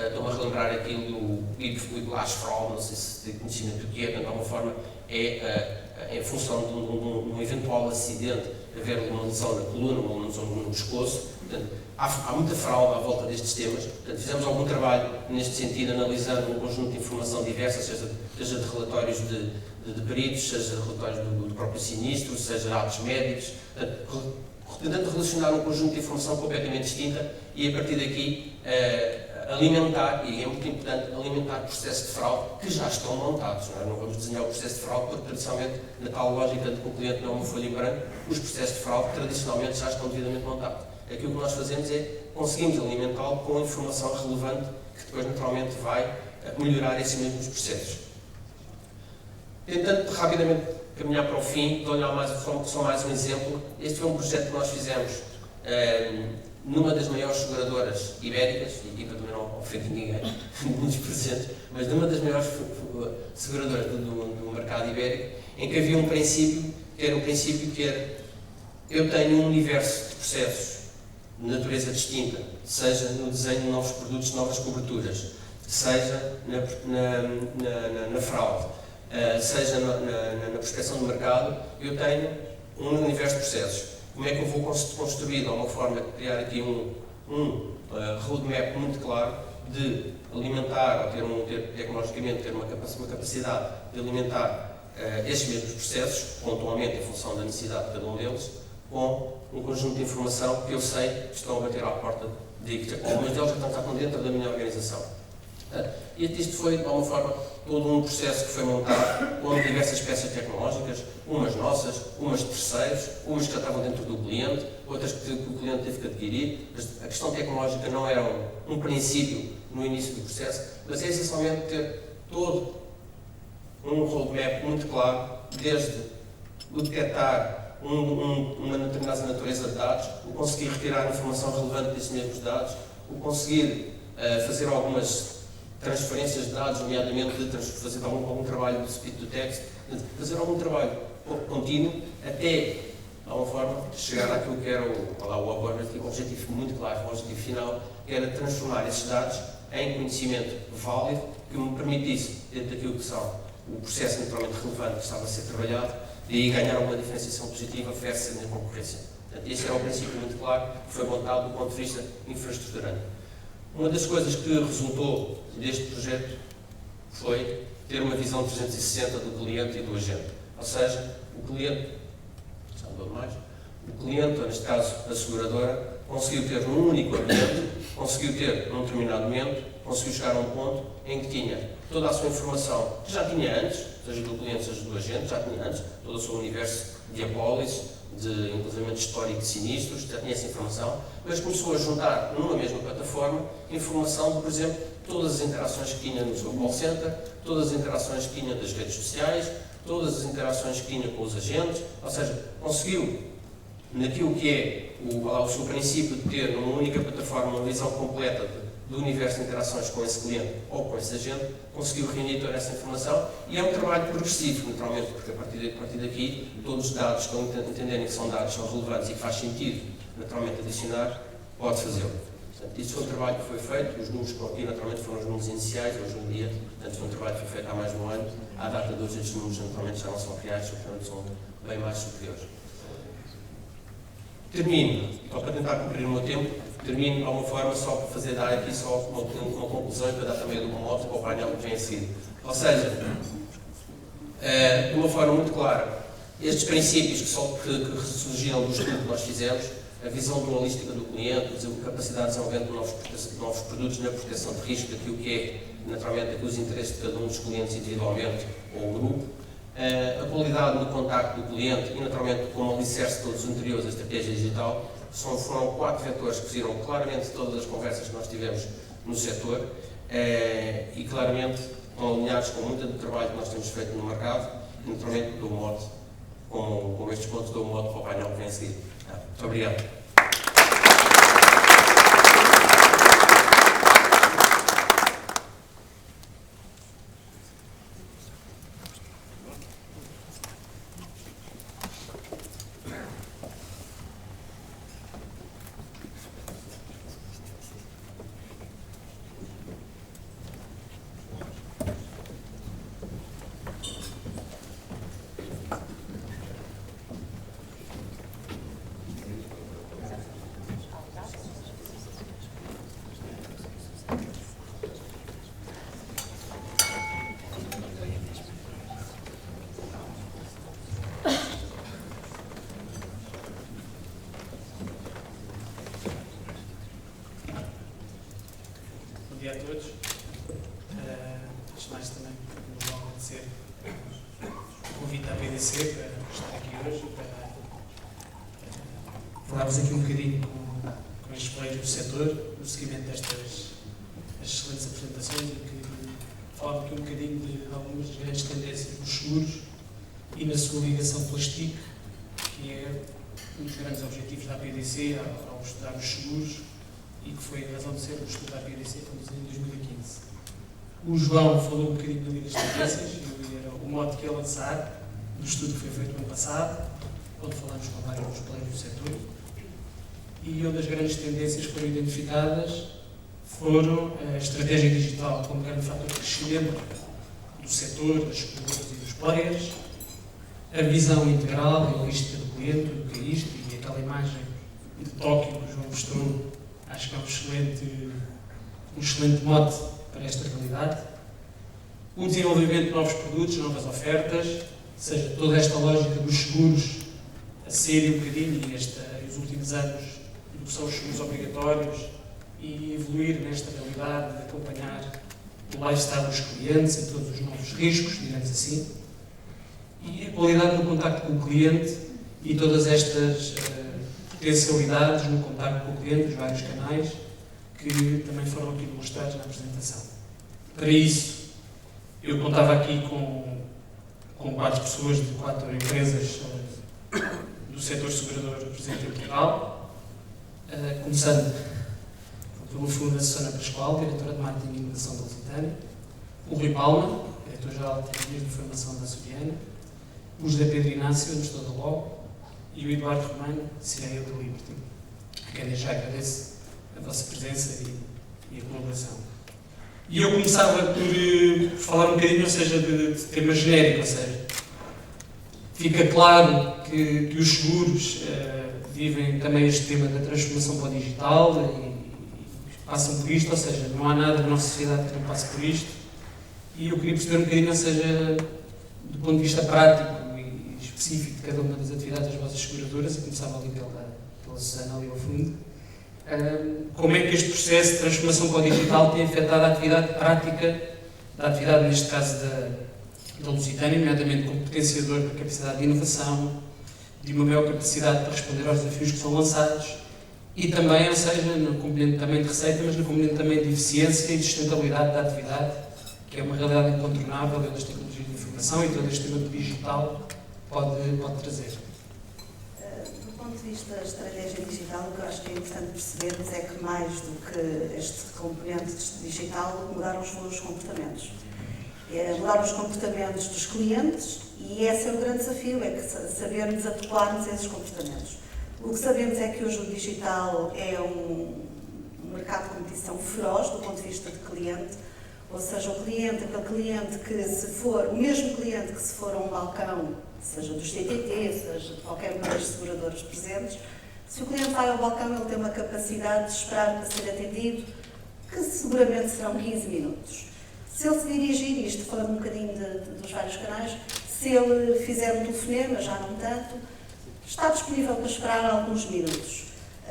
Estou-me a relembrar aquilo do Whiplash Fraud, não sei se tem conhecimento do que é, de alguma forma em função de um eventual acidente, haver uma lesão na coluna, uma lesão no pescoço. Portanto, há muita fraude à volta destes temas. Portanto, fizemos algum trabalho neste sentido, analisando um conjunto de informação diversa, seja de relatórios de peritos, seja de relatórios do próprio sinistro, seja atos médicos, tentando relacionar um conjunto de informação completamente distinta e, a partir daqui, alimentar, e é muito importante, alimentar processos de fraude que já estão montados. Não vamos desenhar o processo de fraude, porque tradicionalmente, na tal lógica de que o cliente não é uma folha em branco, os processos de fraude tradicionalmente já estão devidamente montados. Aquilo que nós fazemos é conseguimos alimentá-lo com informação relevante que depois naturalmente vai melhorar esses mesmos processos. Tentando rapidamente caminhar para o fim, de olhar só mais um exemplo, este foi um projeto que nós fizemos numa das maiores seguradoras ibéricas, e a equipa também não ofende ninguém, muitos presentes, mas numa das maiores seguradoras do mercado ibérico, em que havia um princípio que era eu tenho um universo de processos de natureza distinta, seja no desenho de novos produtos, de novas coberturas, seja na fraude, seja na prospecção do mercado, eu tenho um universo de processos. Como é que eu vou construir, de alguma forma, criar aqui um roadmap muito claro de alimentar, ou tecnologicamente, ter uma capacidade de alimentar esses mesmos processos, pontualmente em função da necessidade de cada um deles, com um conjunto de informação que eu sei que estão a bater à porta de que algumas delas já estão dentro da minha organização. E isto foi, de alguma forma, todo um processo que foi montado com diversas peças tecnológicas, umas nossas, umas de terceiros, umas que já estavam dentro do cliente, outras que o cliente teve que adquirir. Mas a questão tecnológica não era um princípio no início do processo, mas é essencialmente ter todo um roadmap muito claro, desde o detectar uma determinada natureza de dados, o conseguir retirar informação relevante desses mesmos dados, o conseguir fazer algumas transferências de dados, nomeadamente de fazer algum trabalho de speed to text, fazer algum trabalho contínuo até, de alguma forma, chegar àquilo que era o objetivo muito claro, o objetivo final, que era transformar esses dados em conhecimento válido que me permitisse, dentro daquilo que são o processo naturalmente relevante que estava a ser trabalhado, e ganhar uma diferenciação positiva versus a concorrência. Portanto, este era um princípio muito claro que foi montado do ponto de vista infraestruturante. Uma das coisas que resultou deste projeto foi ter uma visão 360 do cliente e do agente. Ou seja, o cliente, ou neste caso a seguradora, conseguiu ter num único ambiente, conseguiu ter num determinado momento, conseguiu chegar a um ponto em que tinha toda a sua informação, que já tinha antes, seja do cliente, seja do agente, já tinha antes, todo o seu universo de apólices, de inclusive histórico de sinistros, já tinha essa informação, mas começou a juntar numa mesma plataforma informação de, por exemplo, todas as interações que tinha no seu call center, todas as interações que tinha das redes sociais, todas as interações que tinha com os agentes, ou seja, conseguiu, naquilo que é o seu princípio de ter numa única plataforma uma visão completa do universo de interações com esse cliente ou com esse agente, conseguiu reunir toda essa informação e é um trabalho progressivo, naturalmente, porque a partir daqui, todos os dados que entenderem que são dados, são relevantes e que faz sentido, naturalmente, adicionar, pode fazê-lo. Portanto, isso foi um trabalho que foi feito, os números que estão aqui, naturalmente, foram os números iniciais, hoje em dia, portanto, foi um trabalho que foi feito há mais de um ano, à data de hoje estes números, naturalmente, já não são reais, portanto, são bem mais superiores. Termino, só para tentar cumprir o meu tempo, termino de alguma forma só para dar aqui só uma conclusão e para dar também uma moto para o painel que vem a seguir. Ou seja, de uma forma muito clara, estes princípios que surgiram do estudo que nós fizemos, a visão dualística do cliente, a capacidade de desenvolvimento de novos produtos na proteção de risco, daquilo que é, naturalmente, aqui os interesses de cada um dos clientes individualmente ou o grupo, a qualidade do contacto do cliente e, naturalmente, como alicerce de todos os anteriores, a estratégia digital, foram 4 vetores que viram claramente todas as conversas que nós tivemos no setor e, claramente, estão alinhados com muito do trabalho que nós temos feito no mercado e, naturalmente, dou mote, com estes pontos, dou mote para o painel que vem a seguir. Muito obrigado. Bom dia a todos. Antes de mais, também vou agradecer o convite à PDC para estar aqui hoje, para falarmos aqui um bocadinho com estes players do setor, no seguimento destas excelentes apresentações e que falam aqui um bocadinho de algumas das grandes tendências dos seguros e na sua ligação pela STIC, que é um dos grandes objetivos da PDC ao estudar os seguros e que foi a razão de ser o estudo da PDC conduzido em 2015. O João falou um bocadinho da Liga das Tendências, era o modo que ia lançar do estudo que foi feito no ano passado, onde falamos com vários dos players do setor, e uma das grandes tendências que foram identificadas foram a estratégia digital como grande fator de crescimento do setor, das seguradoras e dos players, a visão integral e holística do cliente, do que é isto, e aquela imagem de Tóquio que o João mostrou, acho que é um excelente mote para esta realidade. O desenvolvimento de novos produtos, novas ofertas, ou seja, toda esta lógica dos seguros a serem um bocadinho, e os últimos anos, do que são os seguros obrigatórios, e evoluir nesta realidade de acompanhar o lifestyle dos clientes e todos os novos riscos, digamos assim, e a qualidade do contacto com o cliente e todas estas potencialidades no contacto com o cliente, os vários canais, que também foram aqui demonstrados na apresentação. Para isso, eu contava aqui com 4 pessoas de 4 empresas do setor segurador presente em Portugal, começando pelo fundo da Susana Pascoal, diretora de Marketing e Inovação da Lusitânia, o Rui Palma, diretor-geral de Tecnologia de Informação da Soriana, o José Pedro Inácio, administrador da LOG, e o Eduardo Romano, CIO da Liberty. A quem já agradeço a vossa presença e a colaboração. E eu começava por falar um bocadinho, ou seja, de tema genérico, ou seja, fica claro que os seguros vivem também este tema da transformação para o digital e passam por isto, ou seja, não há nada na nossa sociedade que não passe por isto. E eu queria perceber um bocadinho, ou seja, do ponto de vista prático e específico de cada uma das atividades das vossas seguradoras, eu começava ali pela Susana, ali ao fundo, como é que este processo de transformação para o digital tem afetado a atividade prática da atividade, neste caso, da Lusitânia, nomeadamente como potenciador da capacidade de inovação, de uma maior capacidade para responder aos desafios que são lançados e também, ou seja, no componente também de receita, mas no componente também de eficiência e de sustentabilidade da atividade, que é uma realidade incontornável das tecnologias de informação e todo este tema do digital pode trazer. Do ponto de vista da estratégia digital, o que eu acho que é importante percebermos é que mais do que este componente digital, mudaram os seus comportamentos. Mudaram os comportamentos dos clientes e esse é o grande desafio, é que sabermos adequar-nos a esses comportamentos. O que sabemos é que hoje o digital é um mercado de competição feroz do ponto de vista de cliente, ou seja, aquele cliente que se for, o mesmo cliente que se for a um balcão, seja dos CTT, seja de qualquer uma das seguradoras presentes, se o cliente vai ao balcão ele tem uma capacidade de esperar para ser atendido, que seguramente serão 15 minutos. Se ele se dirigir, isto falando um bocadinho dos vários canais, se ele fizer um telefonema, já não tanto, está disponível para esperar alguns minutos.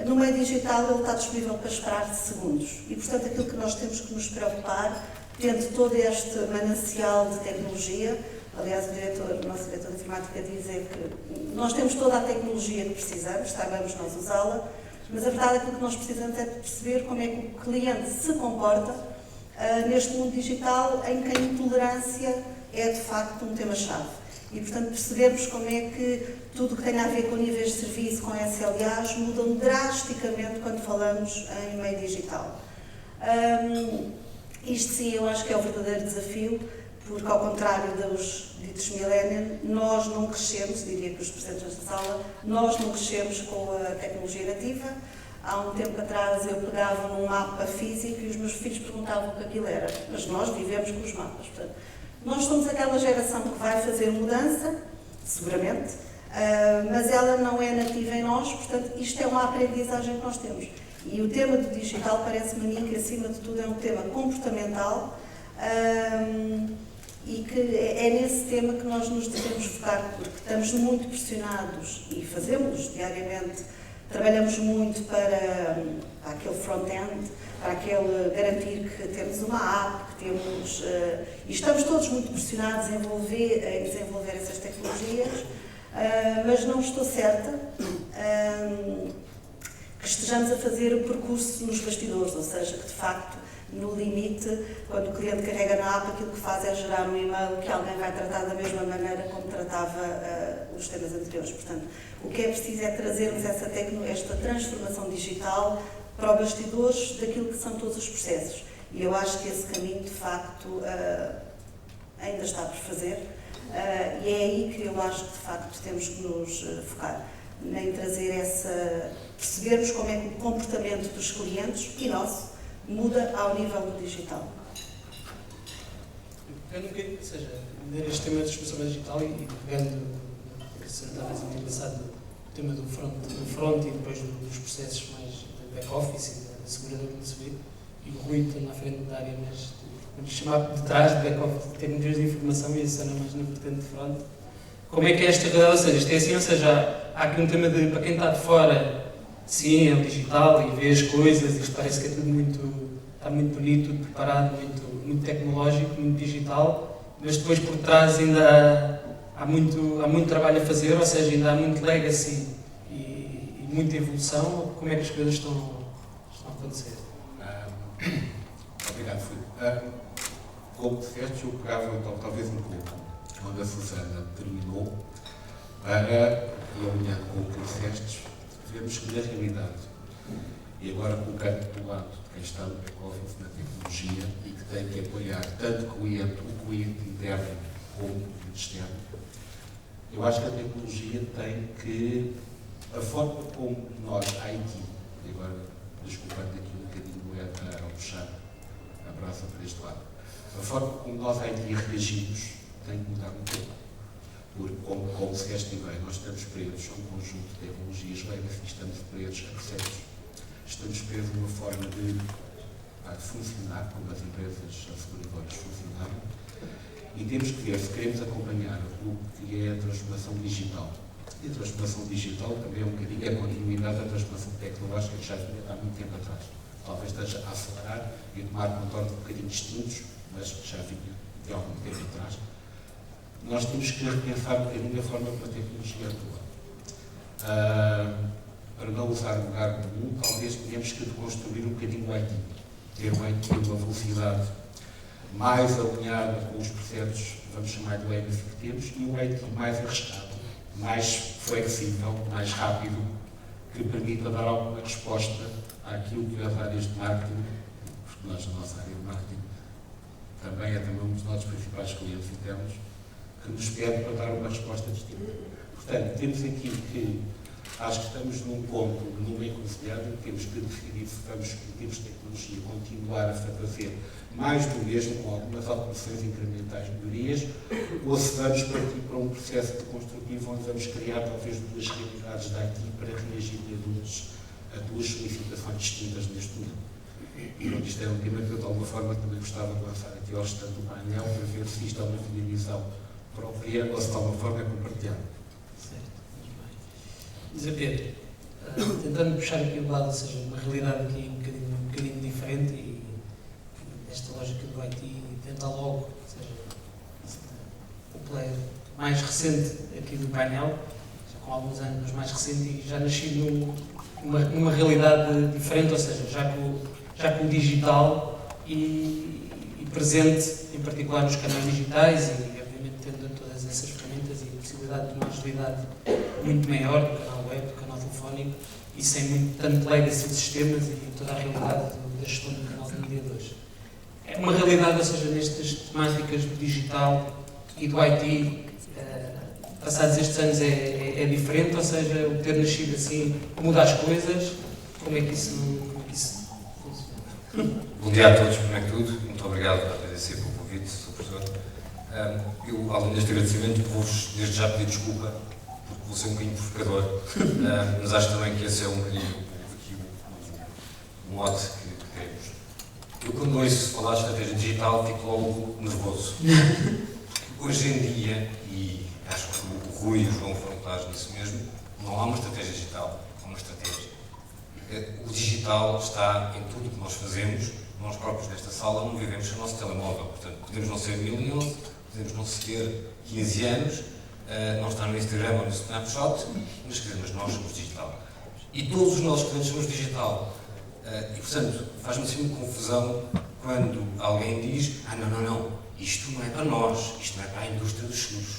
No meio digital ele está disponível para esperar segundos. E, portanto, aquilo que nós temos que nos preocupar, tendo todo este manancial de tecnologia, aliás, o nosso diretor de informática diz que nós temos toda a tecnologia que precisamos, saibamos nós usá-la, mas a verdade é que o que nós precisamos é de perceber como é que o cliente se comporta neste mundo digital em que a intolerância é, de facto, um tema-chave. E, portanto, percebermos como é que tudo o que tem a ver com níveis de serviço, com SLAs, mudam drasticamente quando falamos em meio digital. Isto sim, eu acho que é o verdadeiro desafio, porque, ao contrário dos ditos millennials, nós não crescemos, diria que os presentes desta sala, nós não crescemos com a tecnologia nativa. Há um tempo atrás eu pegava num mapa físico e os meus filhos perguntavam o que aquilo era, mas nós vivemos com os mapas. Portanto, nós somos aquela geração que vai fazer mudança, seguramente, mas ela não é nativa em nós, portanto, isto é uma aprendizagem que nós temos. E o tema do digital parece-me a mim que, acima de tudo, é um tema comportamental e que é nesse tema que nós nos devemos focar, porque estamos muito pressionados e fazemos diariamente. Trabalhamos muito para aquele front-end, para aquele garantir que temos uma app, que temos... e estamos todos muito pressionados em desenvolver essas tecnologias, mas não estou certa que estejamos a fazer o percurso nos bastidores, ou seja, que de facto, no limite, quando o cliente carrega na app, aquilo que faz é gerar um e-mail que alguém vai tratar da mesma maneira como tratava os temas anteriores. Portanto, o que é preciso é trazermos esta transformação digital para os bastidores daquilo que são todos os processos. E eu acho que esse caminho, de facto, ainda está por fazer. E é aí que eu acho que, de facto, temos que nos focar. Nem trazer percebermos como é que o comportamento dos clientes e nosso muda ao nível do digital. Pegando um bocadinho, ou seja, este tema da transformação digital e pegando, talvez no engraçado, o tema do front e depois dos processos mais de back-office e da seguradora do serviço, e o Rui está na frente da área, mas vamos chamar de trás de back-office, de tecnologias de informação e a Susana mais no vertente de front. Como é que é esta realidade? Ou seja, isto é assim, ou seja, há aqui um tema de, para quem está de fora, sim, é o digital e vê as coisas, isto parece que é tudo está muito bonito, tudo preparado, muito tecnológico, muito digital, mas depois por trás ainda há muito trabalho a fazer, ou seja, ainda há muito legacy e muita evolução. Como é que as coisas estão a acontecer? Obrigado, Filipe. Como disseste, eu pegava talvez um pouco onde a Susana terminou para, e alinhando com o que disseste, vermos que na realidade, e agora colocando do lado de quem está no back-office na tecnologia e que tem que apoiar tanto o cliente interno como o cliente externo, Eu acho que a tecnologia tem que, a forma como nós, IT, e agora desculpando aqui um bocadinho a puxar a braça para este lado, a forma como nós, IT, reagimos tem que mudar um pouco. Porque, como se bem, nós estamos presos a um conjunto de tecnologias legacy, estamos presos a processos, estamos presos a uma forma de funcionar, como as empresas asseguradoras funcionaram, e temos que ver se queremos acompanhar o que é a transformação digital. E a transformação digital também é um bocadinho a continuidade da transformação tecnológica que já vinha há muito tempo atrás. Talvez esteja a acelerar e a tomar contornos um bocadinho distintos, mas já vinha de algum tempo atrás. Nós temos que repensar um bocadinho a forma como a tecnologia atua. Para não usar o lugar comum, talvez tenhamos que construir um bocadinho o IT. Ter um IT uma velocidade mais alinhada com os processos, vamos chamar de legacy que temos, e um IT mais arriscado, mais flexível, mais rápido, que permita dar alguma resposta àquilo que as áreas de marketing, porque nós, na nossa área de marketing, também é um dos nossos principais clientes internos, que nos pede para dar uma resposta distinta. Portanto, temos aqui que, acho que estamos num ponto, numa encruzilhada, em que temos que decidir se vamos, em termos de tecnologia, continuar a fazer mais do mesmo, com algumas alterações incrementais, melhorias, ou se vamos partir para um processo de construtivo onde vamos criar talvez duas realidades da IT para reagir a duas solicitações distintas neste momento. E isto é um tema que eu, de alguma forma, também gostava de lançar aqui ao restante do painel para ver se isto é uma visão própria ou se de alguma forma é compartilhada. Zé Pedro, tentando puxar aqui o lado, ou seja, uma realidade aqui um bocadinho diferente e esta lógica do IT tenta logo, ou seja, o player mais recente aqui do painel, já com alguns anos, mas mais recente e já nascido numa realidade diferente, ou seja, já com o digital e presente, em particular nos canais digitais e, obviamente, tendo todas essas ferramentas e a possibilidade de uma agilidade muito maior do canal web, do canal telefónico e sem tanto legacy de sistemas e toda a realidade da gestão do canal de mediadores. É uma realidade, ou seja, nestas temáticas do digital e do IT, passados estes anos é diferente, ou seja, o ter nascido assim muda as coisas, como é que isso funciona? Bom dia a todos, primeiro que tudo, muito obrigado a agradecer pelo convite, Sr. Professor. Eu, além deste agradecimento, vou-vos desde já pedir desculpa, porque vou ser um bocadinho provocador, mas acho também que esse é um bocadinho o mote que temos. Eu, quando ouço falar de estratégia digital, fico logo nervoso. Hoje em dia, e acho que o Rui e o João foram claros nisso mesmo, não há uma estratégia digital, há uma estratégia. O digital está em tudo o que nós fazemos. Nós próprios nesta sala não vivemos sem o nosso telemóvel. Portanto, podemos não ser millennials, podemos não ter 15 anos, não estar no Instagram ou no Snapchat, mas nós somos digital. E todos os nossos clientes somos digital. E, portanto, faz-me assim uma confusão quando alguém diz não, isto não é para nós, isto não é para a indústria dos seguros.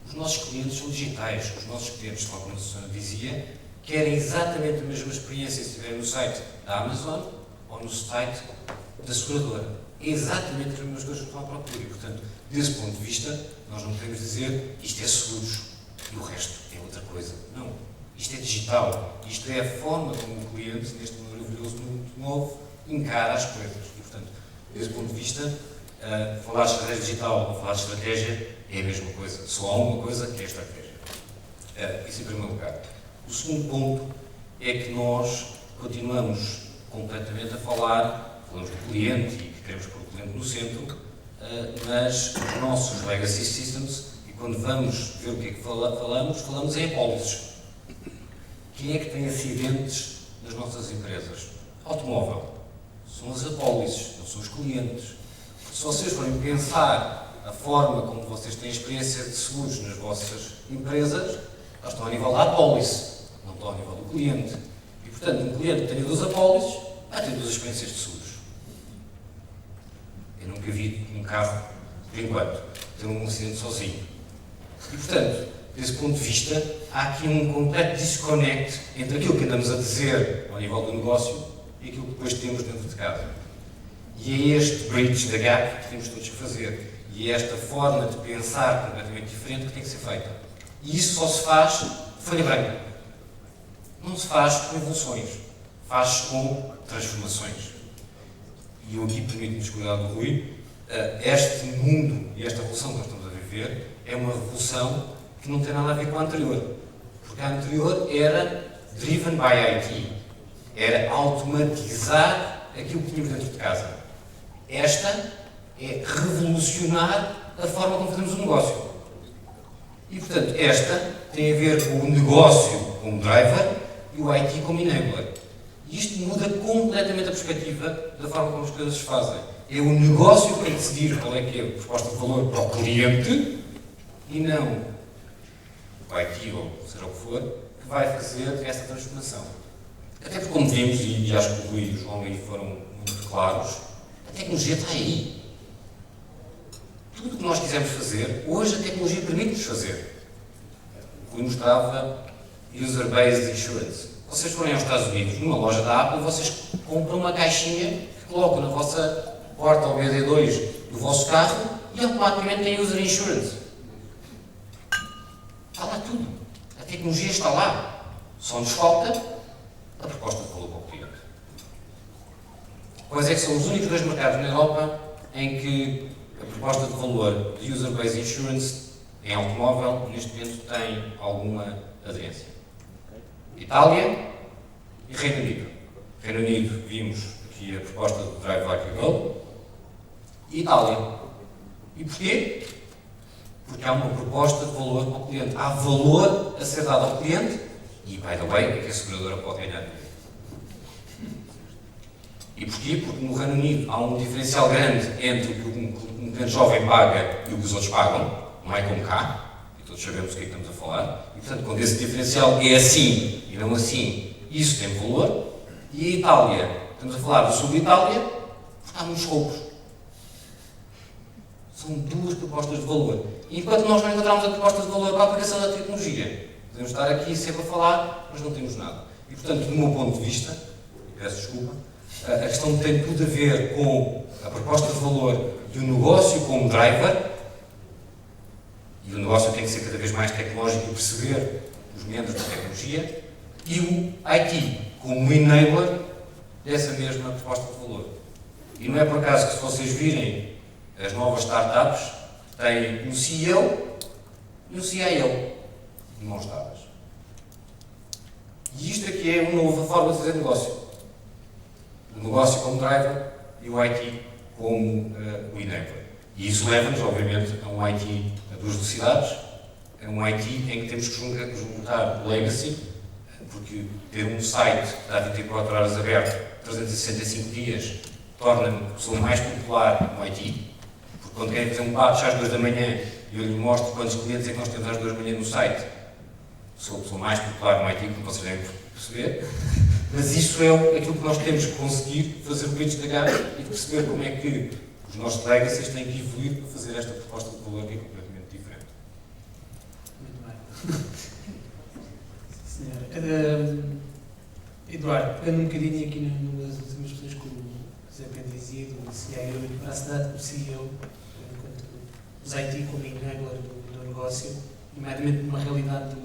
Os nossos clientes são digitais. Os nossos clientes, tal como a Susana dizia, querem exatamente a mesma experiência se estiverem no site da Amazon ou no site da seguradora. É exatamente as mesmas coisas que estão à procura. E, portanto, desse ponto de vista, nós não podemos dizer isto é seguros e o resto é outra coisa. Não. Isto é digital. Isto é a forma como o cliente, neste maravilhoso mundo novo, encara as coisas. E, portanto, desse ponto de vista, falar de estratégia digital ou falar de estratégia é a mesma coisa. Só há uma coisa que é a estratégia. Isso em primeiro lugar. O segundo ponto é que nós continuamos completamente a falamos do cliente e que queremos pôr o cliente no centro, mas os nossos legacy systems, e quando vamos ver o que é que falamos em apólices. Quem é que tem acidentes nas nossas empresas? Automóvel. São as apólices, não são os clientes. Se vocês forem pensar a forma como vocês têm experiência de seguros nas vossas empresas, elas estão a nível da apólice, não estão a nível do cliente. E, portanto, um cliente que tenha 2 apólices, vai ter 2 experiências de seguros. Eu nunca vi um carro, por enquanto, ter um acidente sozinho. E, portanto, desse ponto de vista, há aqui um completo disconnect entre aquilo que andamos a dizer ao nível do negócio e aquilo que depois temos dentro de casa. E é este bridge da gap que temos todos que fazer. E e esta forma de pensar completamente diferente que tem que ser feita. E isso só se faz de folha branca. Não se faz com evoluções, faz com transformações. E eu aqui permito-me discordar do Rui, este mundo e esta revolução que nós estamos a viver é uma revolução que não tem nada a ver com a anterior. Porque a anterior era driven by IT. Era automatizar aquilo que tínhamos dentro de casa. Esta é revolucionar a forma como fazemos o negócio. E, portanto, esta tem a ver com o negócio como driver e o IT como enabler. E isto muda completamente a perspectiva da forma como as coisas se fazem. É o negócio que tem que decidir qual é que é a proposta de valor para o cliente e não o IT ou seja o que for, que vai fazer essa transformação. Até porque, como vimos, e acho que o Rui e o João aí foram muito claros, a tecnologia está aí. Tudo o que nós quisermos fazer, hoje a tecnologia permite-nos fazer. O Rui mostrava User-Based Insurance. Vocês forem aos Estados Unidos, numa loja da Apple, vocês compram uma caixinha que colocam na vossa porta ou BD2 do vosso carro e automaticamente tem User Insurance. Está lá tudo. A tecnologia está lá. Só nos falta a proposta de valor para o cliente. Quais é que são os únicos dois mercados na Europa em que a proposta de valor de User-Based Insurance em automóvel, neste momento, tem alguma aderência? Itália e Reino Unido. Reino Unido, vimos aqui a proposta de Drive Like a Girl. E Itália. E porquê? Porque há uma proposta de valor para o cliente. Há valor a ser dado ao cliente e, by the way, é que a seguradora pode ganhar dinheiro. E porquê? Porque no Reino Unido há um diferencial grande entre o que um cliente jovem paga e o que os outros pagam. Não é como cá. E todos sabemos o que é que estamos a falar. E, portanto, quando esse diferencial é assim e não assim, isso tem valor. E a Itália, estamos a falar do sul de Itália, porque há muitos roubos. São duas propostas de valor. E enquanto nós não encontramos a proposta de valor para a aplicação da tecnologia, podemos estar aqui sempre a falar, mas não temos nada. E, portanto, do meu ponto de vista, peço desculpa, a questão tem tudo a ver com a proposta de valor do negócio como driver, e o negócio tem que ser cada vez mais tecnológico e perceber os meandros da tecnologia, e o IT como enabler dessa mesma proposta de valor. E não é por acaso que, se vocês virem as novas startups, têm um CEO e um CIO de mãos dadas. E isto aqui é uma nova forma de fazer negócio. O negócio como driver e o IT como o enabler. E isso leva-nos, obviamente, a um IT a duas velocidades, a um IT em que temos que juntar legacy, porque ter um site que está 24 horas aberto, 365 dias, torna-me a pessoa mais popular no IT, porque quando querem fazer um patch às 2 da manhã e eu lhe mostro quantos clientes é que nós temos às 2 da manhã no site, sou a pessoa mais popular no IT, como vocês devem perceber, mas isso é aquilo que nós temos que conseguir fazer o bridge da gap e perceber como é que os nossos legacies têm que evoluir para fazer esta proposta de valor que é completamente diferente. Muito bem. Senhora. Eduardo, pegando um bocadinho aqui numa das últimas questões que o José Pedro dizia, do CIO e para a cidade, o CEO, enquanto os IT como enabler do negócio, nomeadamente numa realidade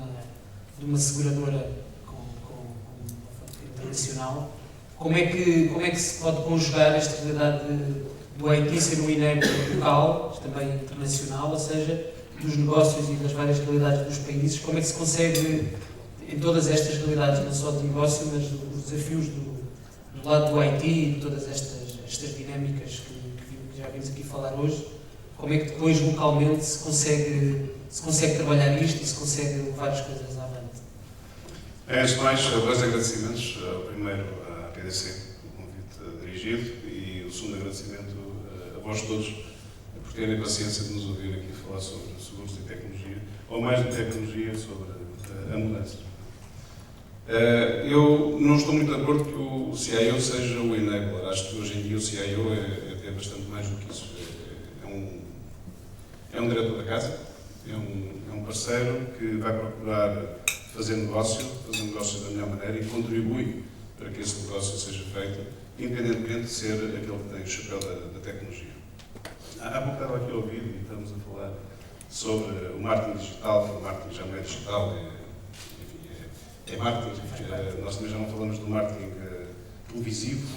de uma seguradora com uma fonte internacional, como é que se pode conjugar esta realidade do IT ser um enabler local, mas também internacional, ou seja, dos negócios e das várias realidades dos países, como é que se consegue, em todas estas realidades, não só de negócio, mas os desafios do lado do IT e de todas estas dinâmicas que já vimos aqui falar hoje, como é que depois localmente se consegue trabalhar isto e se consegue levar as coisas avante? Antes de mais, dois agradecimentos. O primeiro à PDC, pelo convite dirigido, e o segundo agradecimento a vós todos por terem a paciência de nos ouvir aqui falar sobre seguros de tecnologia, ou mais de tecnologia, sobre a mudança. Eu não estou muito de acordo que o CIO seja o enabler. Acho que hoje em dia o CIO é até bastante mais do que isso. É um diretor da casa, é um parceiro que vai procurar fazer negócio da melhor maneira e contribui para que esse negócio seja feito, independentemente de ser aquele que tem o chapéu da tecnologia. há pouco estava aqui a ouvir e estamos a falar sobre o marketing digital, que o marketing já não é digital, é marketing. Nós também já não falamos do marketing televisivo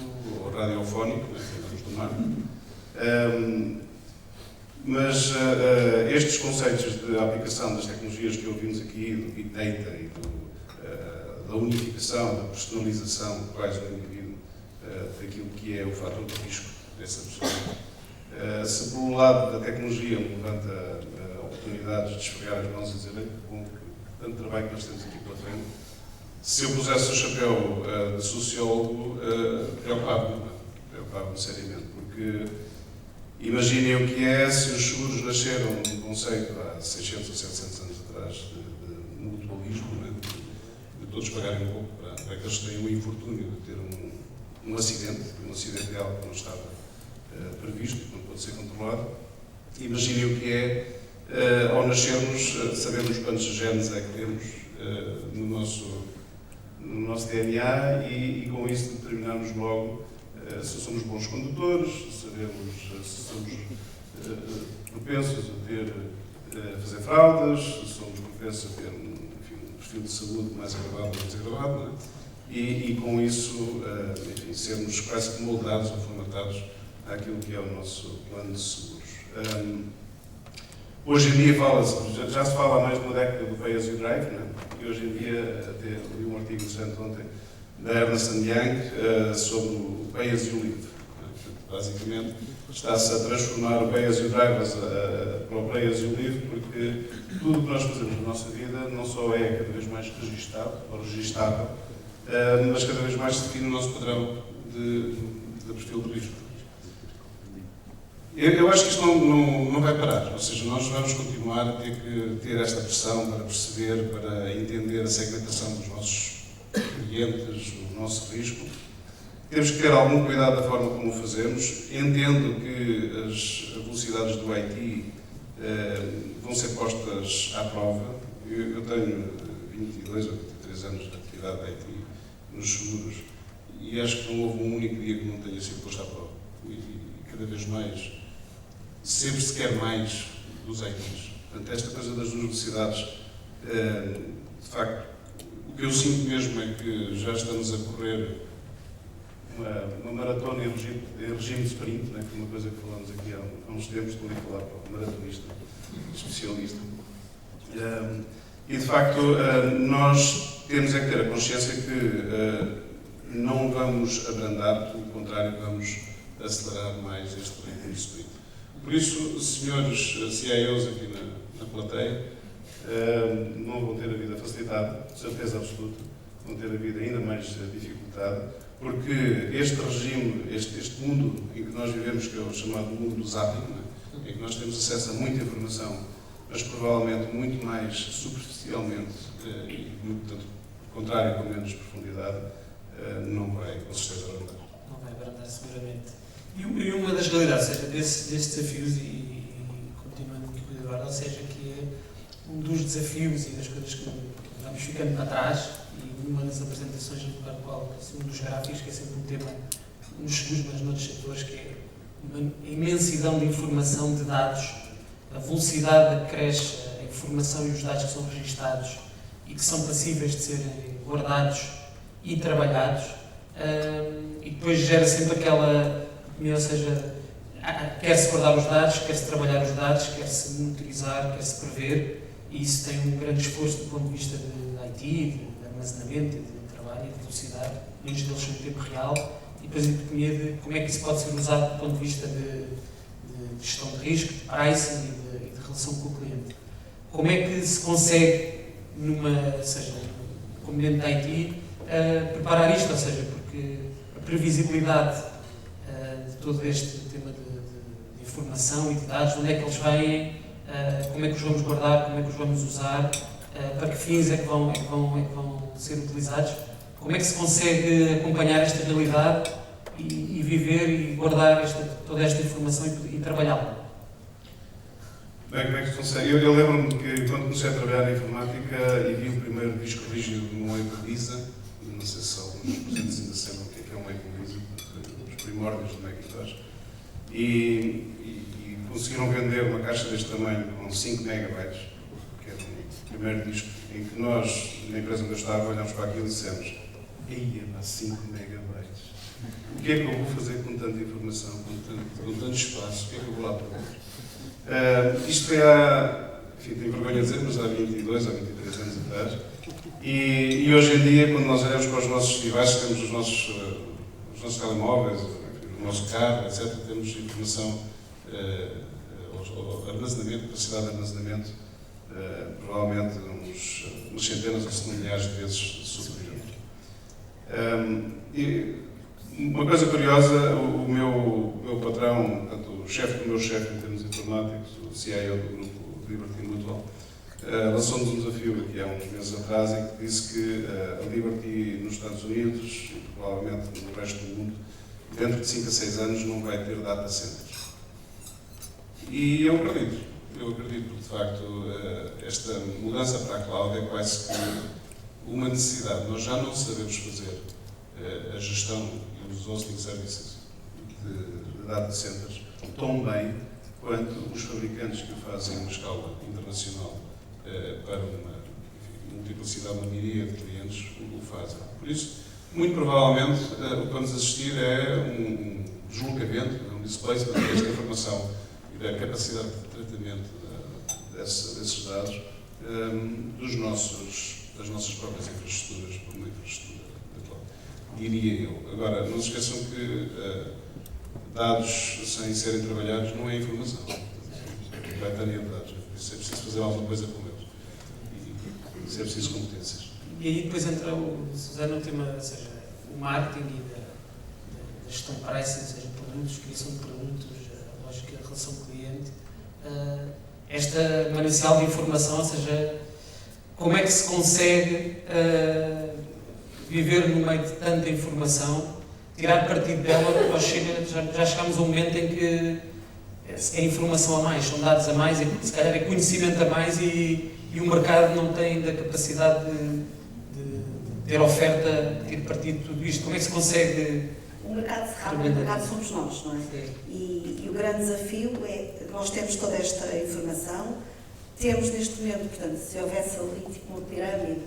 ou radiofónico, falamos do marketing. Mas estes conceitos de aplicação das tecnologias que ouvimos aqui, do Big Data e da unificação, da personalização de quais o indivíduo, daquilo que é o fator de risco dessa pessoa. Se por um lado da tecnologia me levanta oportunidades de esfregar as mãos e dizer que bom, tanto trabalho que nós temos aqui pela frente, se eu pusesse o chapéu de sociólogo, preocupava-me seriamente, porque imaginem o que é se os seguros nasceram num conceito há 600 ou 700 anos atrás de mutualismo, né? De todos pagarem um pouco para que eles tenham o infortúnio de ter um acidente é algo que não estava previsto e que não pode ser controlado. Imaginem o que é, ao nascermos, sabermos quantos genes é que temos no nosso DNA e com isso determinarmos logo se somos bons condutores, sabemos se somos propensos a fazer fraudes, se somos propensos a ter um perfil de saúde mais agravado ou menos agravado, não é? E com isso, enfim, sermos quase que moldados ou formatados àquilo que é o nosso plano de seguros. Hoje em dia já se fala há mais de uma década do Pay as You Drive, não é? E hoje em dia, até li um artigo recente ontem da Ernst & Young sobre o Pay as You Live. Basicamente, está-se a transformar o Pay as You Drive para o Pay as You Live, porque tudo o que nós fazemos na nossa vida não só é cada vez mais registável, mas cada vez mais se define o nosso padrão de perfil de risco. Eu acho que isto não vai parar, ou seja, nós vamos continuar a ter que ter esta pressão para perceber, para entender a segmentação dos nossos clientes, o nosso risco. Temos que ter algum cuidado da forma como o fazemos. Entendo que as velocidades do IT vão ser postas à prova. Eu tenho 22 ou 23 anos de atividade de IT nos seguros e acho que não houve um único dia que não tenha sido posto à prova. E cada vez mais, sempre se quer mais dos ITs. Portanto, esta coisa das duas velocidades, de facto, o que eu sinto mesmo é que já estamos a correr uma maratona em regime de sprint, né, que é uma coisa que falamos aqui há uns tempos, estou a falar para o maratonista, especialista. E, de facto, nós temos é que ter a consciência que não vamos abrandar, pelo contrário, vamos acelerar mais este ritmo de sprint. Por isso, senhores CIOs aqui na plateia, não vão ter a vida facilitada, de certeza absoluta, vão ter a vida ainda mais dificultada, porque este regime, este mundo em que nós vivemos, que é o chamado mundo do zapping, em que nós temos acesso a muita informação, mas provavelmente muito mais superficialmente, e portanto, ao contrário, com menos profundidade, não vai, com certeza, abrandar. Não vai abrandar, seguramente. E uma das realidades, ou seja, desses desafios, e continuando aqui com o Eduardo, ou seja, que é um dos desafios e das coisas que vamos ficando para trás, e numa das apresentações no qual um dos gráficos, que é sempre um tema nos seguros, mas noutros setores, que é uma imensidão de informação, de dados, a velocidade que cresce, a informação e os dados que são registados e que são passíveis de serem guardados e trabalhados, e depois gera sempre aquela, ou seja, quer-se guardar os dados, quer-se trabalhar os dados, quer-se monitorizar, quer-se prever, e isso tem um grande esforço do ponto de vista de IT, de armazenamento, de trabalho e de velocidade, muitos deles são em tempo real, e depois a economia de como é que isso pode ser usado do ponto de vista de gestão de risco, de pricing e de relação com o cliente. Como é que se consegue, como dentro da IT, preparar isto, ou seja, porque a previsibilidade de todo este tema de informação e de dados, onde é que eles vêm, como é que os vamos guardar, como é que os vamos usar, para que fins é que vão ser utilizados, como é que se consegue acompanhar esta realidade e viver e guardar toda esta informação e trabalhá-la? Bem, como é que se consegue? Eu lembro-me que quando comecei a trabalhar em informática e vi o primeiro disco rígido no Equaliza, não sei se alguns presentes ainda sabem o que é um Equaliza, os primórdios do Macintosh, e conseguiram vender uma caixa deste tamanho com 5 megabytes, que era o primeiro disco, em que nós, na empresa onde eu estava, olhamos para aquilo e dissemos: "Eia, mas 5 megabytes. O que é que eu vou fazer com tanta informação, com tanto espaço? O que é que eu vou lá pôr?" Isto foi há, enfim, tenho vergonha de dizer, mas há 22 ou 23 anos atrás. E hoje em dia, quando nós olhamos para os nossos devices, temos os nossos telemóveis, o nosso carro, etc., temos informação, armazenamento, capacidade de armazenamento, provavelmente umas centenas ou milhares de vezes superior. E uma coisa curiosa, o meu patrão, portanto, o meu chefe em termos informáticos, o CIO do grupo Liberty Mutual, lançou-nos um desafio aqui há uns meses atrás, em que disse que a Liberty nos Estados Unidos, e provavelmente no resto do mundo, dentro de 5 a 6 anos não vai ter data centers. E eu acredito, porque de facto esta mudança para a cloud é quase que uma necessidade. Nós já não sabemos fazer a gestão e os hosting services de data centers tão bem quanto os fabricantes que o fazem em uma escala internacional para uma multiplicidade, uma miríade de clientes o fazem. Por isso, muito provavelmente, o que vamos assistir é um deslocamento, um displacement desta informação e da capacidade de tratamento desses dados das nossas próprias infraestruturas, por uma infraestrutura da cloud, diria eu. Agora, não se esqueçam que dados sem serem trabalhados não é informação. É coletânea de dados. Isso é preciso fazer alguma coisa com eles. E isso é preciso competências. E aí depois entra Susana, o tema, ou seja, o marketing e da gestão de pricing, ou seja, produtos, criação de produtos, a lógica da relação cliente. Esta manancial de informação, ou seja, como é que se consegue viver no meio de tanta informação, tirar partido dela, já chegamos a um momento em que é informação a mais, são dados a mais, se calhar é conhecimento a mais e o mercado não tem ainda a capacidade de ter oferta, ter partido de tudo isto. Como é que se consegue... O mercado somos nós, não é? E o grande desafio é, nós temos toda esta informação, temos neste momento, portanto, se houvesse ali tipo uma pirâmide,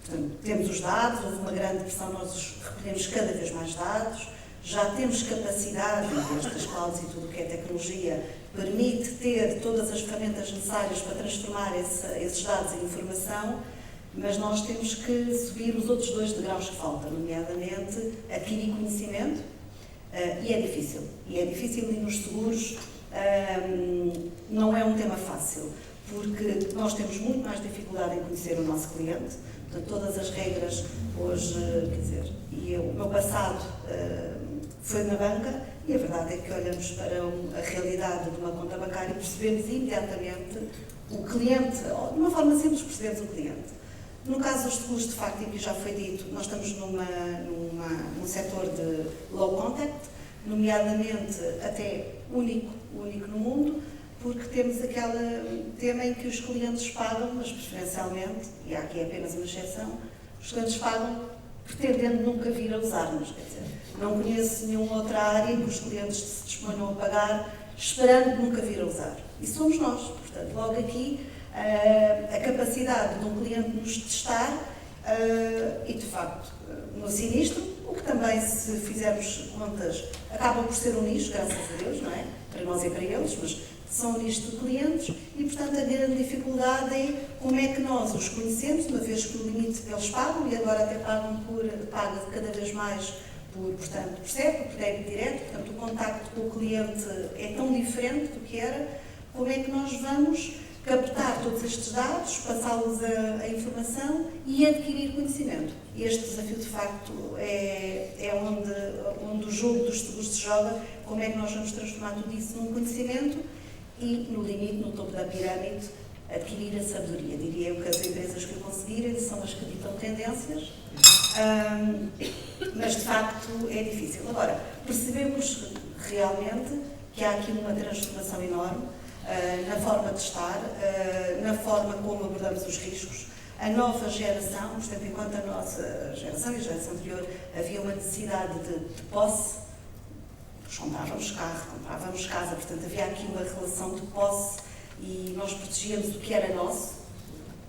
portanto, temos os dados, houve uma grande pressão, nós recolhemos cada vez mais dados, já temos capacidade, estas clouds e tudo o que é tecnologia, permite ter todas as ferramentas necessárias para transformar esses dados em informação, mas nós temos que subir os outros 2 degraus que faltam, nomeadamente adquirir conhecimento, e é difícil. E nos seguros não é um tema fácil, porque nós temos muito mais dificuldade em conhecer o nosso cliente, portanto, todas as regras hoje, quer dizer, o meu passado foi na banca, e a verdade é que olhamos para a realidade de uma conta bancária e percebemos imediatamente o cliente, ou de uma forma simples percebemos o cliente. No caso dos seguros, de facto, e que já foi dito, nós estamos num setor de low contact, nomeadamente até único no mundo, porque temos aquele tema em que os clientes pagam, mas preferencialmente, e aqui é apenas uma exceção, os clientes pagam pretendendo nunca vir a usar-nos. Quer dizer, não conheço nenhuma outra área em que os clientes se disponham a pagar esperando nunca vir a usar. E somos nós. Portanto, logo aqui, a capacidade de um cliente nos testar e, de facto, no sinistro, o que também, se fizermos contas, acaba por ser um nicho, graças a Deus, não é? Para nós e para eles, mas são um nicho de clientes e, portanto, a grande dificuldade é como é que nós os conhecemos, uma vez que o limite eles pagam e agora até paga cada vez mais por CEP, por débito direto, portanto, o contacto com o cliente é tão diferente do que era, como é que nós vamos captar todos estes dados, passá-los a informação e adquirir conhecimento. E este desafio, de facto, é onde o jogo dos seguros se joga, como é que nós vamos transformar tudo isso num conhecimento e, no limite, no topo da pirâmide, adquirir a sabedoria. Diria eu que as empresas que o conseguirem são as que ditam tendências, mas, de facto, é difícil. Agora, percebemos realmente que há aqui uma transformação enorme na forma de estar, na forma como abordamos os riscos. A nova geração, portanto, enquanto a nossa geração e a geração anterior havia uma necessidade de posse, Nós comprávamos carro, comprávamos casa, portanto havia aqui uma relação de posse e nós protegíamos o que era nosso.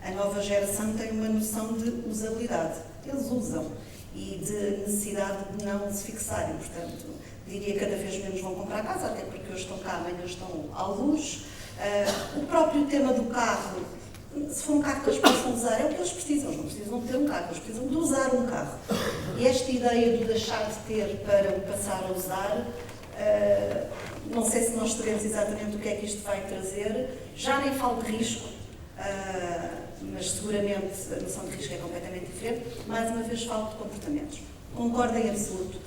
A nova geração tem uma noção de usabilidade. Eles usam e de necessidade de não se fixarem. Portanto, diria que cada vez menos vão comprar casa, até porque hoje estão cá, amanhã estão à luz. O próprio tema do carro, se for um carro que eles possam usar, é o que eles precisam. Eles não precisam de ter um carro, eles precisam de usar um carro. E esta ideia de deixar de ter para o passar a usar, não sei se nós sabemos exatamente o que é que isto vai trazer. Já nem falo de risco, mas seguramente a noção de risco é completamente diferente. Mais uma vez falo de comportamentos. Concordo em absoluto.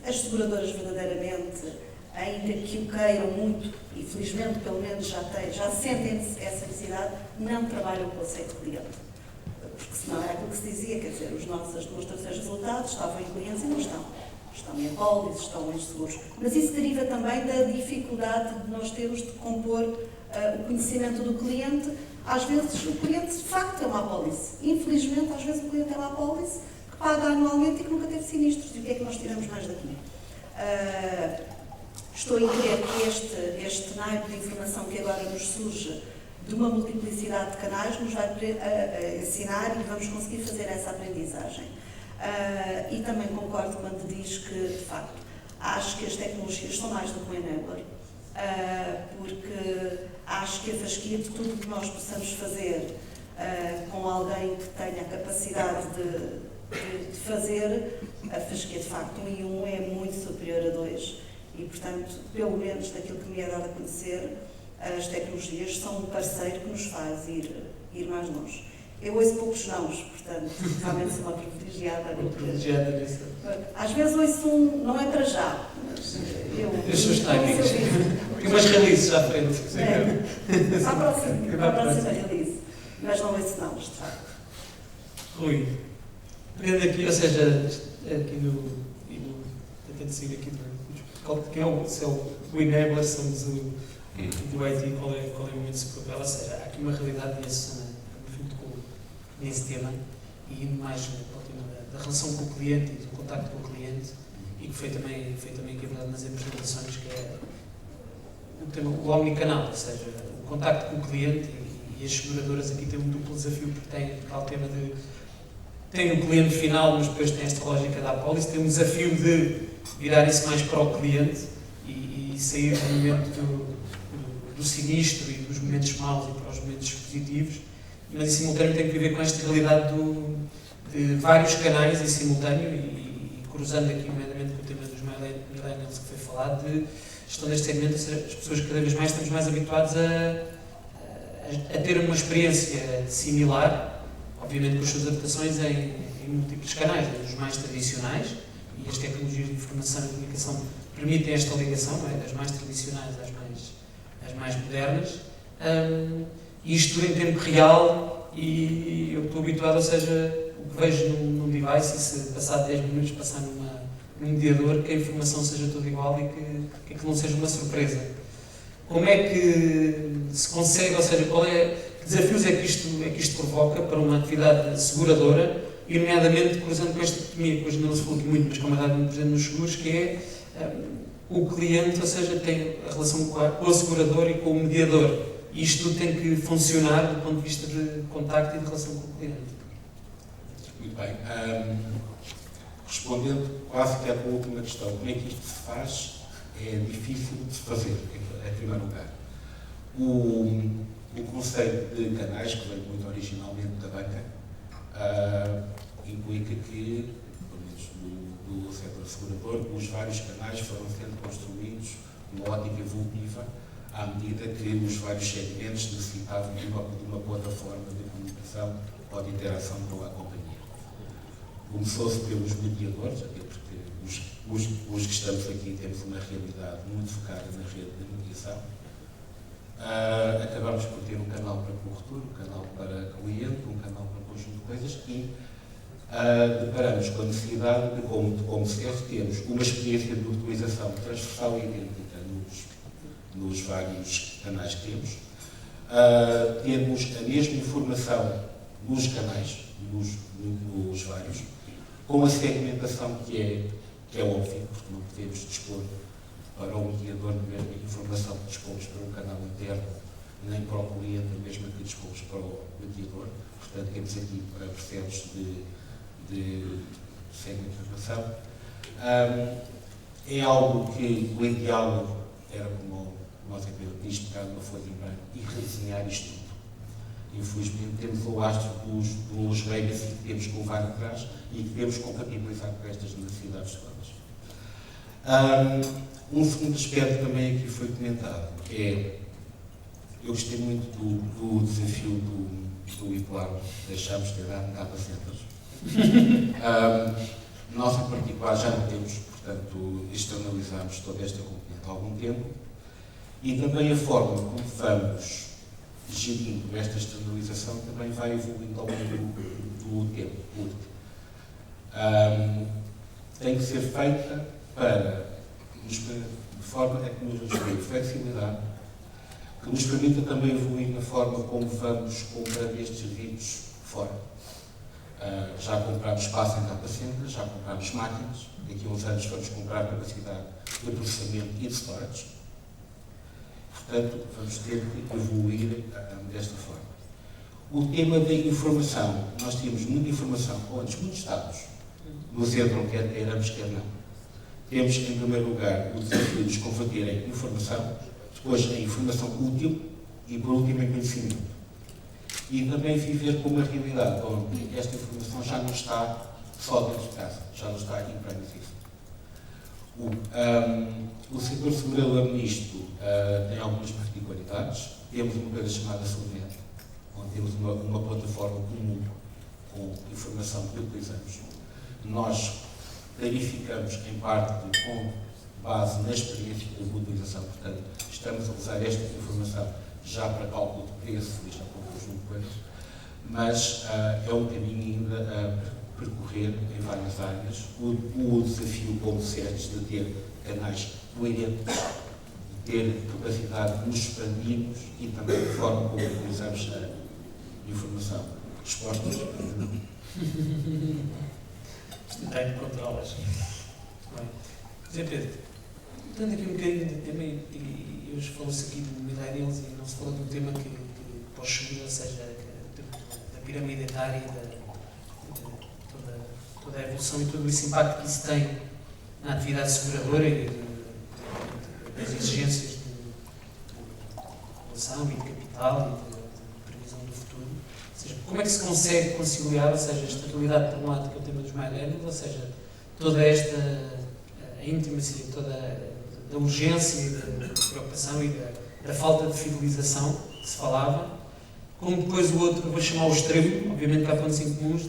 As seguradoras verdadeiramente, ainda que o queiram muito, e felizmente pelo menos já sentem essa necessidade, não trabalham o conceito de cliente. Porque senão era aquilo que se dizia, quer dizer, as nossas demonstrações de resultados estavam em clientes e não estão. Estão em apólices, estão em seguros. Mas isso deriva também da dificuldade de nós termos de compor o conhecimento do cliente. Às vezes o cliente de facto é uma apólice. Infelizmente, às vezes o cliente é uma apólice que paga anualmente e que nunca teve sinistros. E o que é que nós tiramos mais daqui? Estou a crer que este naipe de informação que agora nos surge de uma multiplicidade de canais nos vai ensinar e vamos conseguir fazer essa aprendizagem. E também concordo quando diz que, de facto, acho que as tecnologias são mais do que um enabler, porque acho que a fasquia de tudo que nós possamos fazer com alguém que tenha a capacidade de fazer, a fasquia de facto 1 e 1 é muito superior a 2 e, portanto, pelo menos daquilo que me é dado a conhecer, as tecnologias são um parceiro que nos faz ir mais longe. Eu ouço poucos nãos, portanto, realmente sou uma privilegiada. Privilegiada nisso. Às vezes ouço não é para já, mas eu... Os seus timings. E umas releases à frente. Para a próxima release. Mas não ouço nãos, de facto. Rui, pegando aqui, ou seja, aqui tentando seguir aqui quem é o enabler, somos o IT, qual é o momento de seu papel, ou seja, há aqui uma realidade nesse tema, e indo mais para o tema da relação com o cliente e do contacto com o cliente, e que foi também aqui abordado nas apresentações, que é o tema, o omnicanal, ou seja, o contacto com o cliente, e as seguradoras aqui têm um duplo desafio, porque tem o tema de tem o cliente final, mas depois tem esta lógica da apólice, tem um desafio de virar isso mais para o cliente e sair do momento do sinistro e dos momentos maus e para os momentos positivos, mas em simultâneo tem que viver com esta realidade de vários canais em simultâneo e cruzando aqui, nomeadamente com o tema dos millennials que foi falado, de gestão deste segmento, ou seja, as pessoas cada vez mais estamos mais habituados a ter uma experiência similar, obviamente com as suas adaptações em múltiplos canais, os mais tradicionais, e as tecnologias de informação e comunicação permitem esta ligação, não é? Das mais tradicionais às mais modernas, e isto tudo em tempo real, e eu estou habituado, ou seja, o que vejo num device, e se passar 10 minutos passar num mediador, que a informação seja toda igual e que aquilo não seja uma surpresa. Como é que se consegue, ou seja, que desafios é que isto provoca para uma atividade seguradora, e nomeadamente cruzando com esta dicotomia, que hoje não se falou aqui muito, mas como é dado presente nos seguros, que é o cliente, ou seja, tem a relação com a seguradora e com o mediador. E isto tudo tem que funcionar do ponto de vista de contacto e de relação com o cliente. Muito bem. Respondendo quase que à última questão, como é que isto se faz? É difícil de se fazer, em primeiro lugar. O conceito de canais, que vem muito originalmente da banca, implica que, pelo menos do setor segurador, os vários canais foram sendo construídos numa ótica evolutiva à medida que os vários segmentos necessitavam de uma plataforma de comunicação ou de interação com a companhia. Começou-se pelos mediadores, até porque os que estamos aqui temos uma realidade muito focada na rede de mediação. Acabamos por ter um canal para corretor, um canal para cliente, um canal para um conjunto de coisas e deparamos com a necessidade de, como se temos uma experiência de utilização transversal e idêntica nos vários canais que temos. Temos a mesma informação nos canais, nos vários, com a segmentação que é que é óbvio, porque não podemos dispor para o mediador da mesma informação que dispomos para o canal interno, nem para o cliente a mesma que dispomos para o mediador. Portanto, temos aqui processos sem informação. É algo que o ideal era, como nós disse, pegar uma folha em branco e redesenhar isto tudo. Infelizmente, temos o lastro dos legacy que temos que levar atrás e que temos que compatibilizar com estas necessidades todas. Um segundo aspecto também aqui foi comentado, que é, eu gostei muito do desafio do IPLAR, deixámos de dar data centers. Nós, em particular, já não temos, portanto, externalizamos toda esta componente há algum tempo, e também a forma como vamos gerindo esta externalização também vai evoluindo ao longo do tempo. Tem que ser feita de forma a que nos dê flexibilidade, que nos permita também evoluir na forma como vamos comprar estes serviços fora. Já compramos espaço em data centers, já compramos máquinas, daqui a uns anos vamos comprar capacidade de processamento e de storage. Portanto, vamos ter que evoluir desta forma. O tema da informação, nós temos muita informação, ou antes, muitos dados, nos entram, quer queiramos, quer não. Temos, em primeiro lugar, o desafio de nos converter em informação, depois em informação útil e, por último, em conhecimento. E também viver com uma realidade onde esta informação já não está só dentro de casa, já não está aqui para isso. O setor segurador nisto tem algumas particularidades. Temos uma coisa chamada Solnet, onde temos uma plataforma comum com informação que utilizamos. Nós verificamos, em parte, com base na experiência de utilização, portanto, estamos a usar esta informação já para cálculo de preço e já para um conjunto de coisas, mas é um caminho ainda a percorrer em várias áreas. O desafio, como disseste, de ter canais coerentes, de ter capacidade de nos expandirmos e também a forma como utilizamos a informação. Respostas? Tenho controlas. Zé Pedro, dando aqui um bocadinho de tema, e hoje falou-se aqui de millennials e não se falou de um tema que para os seguros, ou seja, da pirâmide etária e toda a evolução e todo esse impacto que isso tem na atividade seguradora e das exigências de população e de capital e de previsão do futuro. Ou seja, como é que se consegue conciliar, ou seja, esta realidade por um lado que é o tema dos millennials, ou seja, toda esta intimacy, toda a urgência e da preocupação e da falta de fidelização que se falava, como depois o outro, vou chamar o extremo, obviamente que há pontos em comuns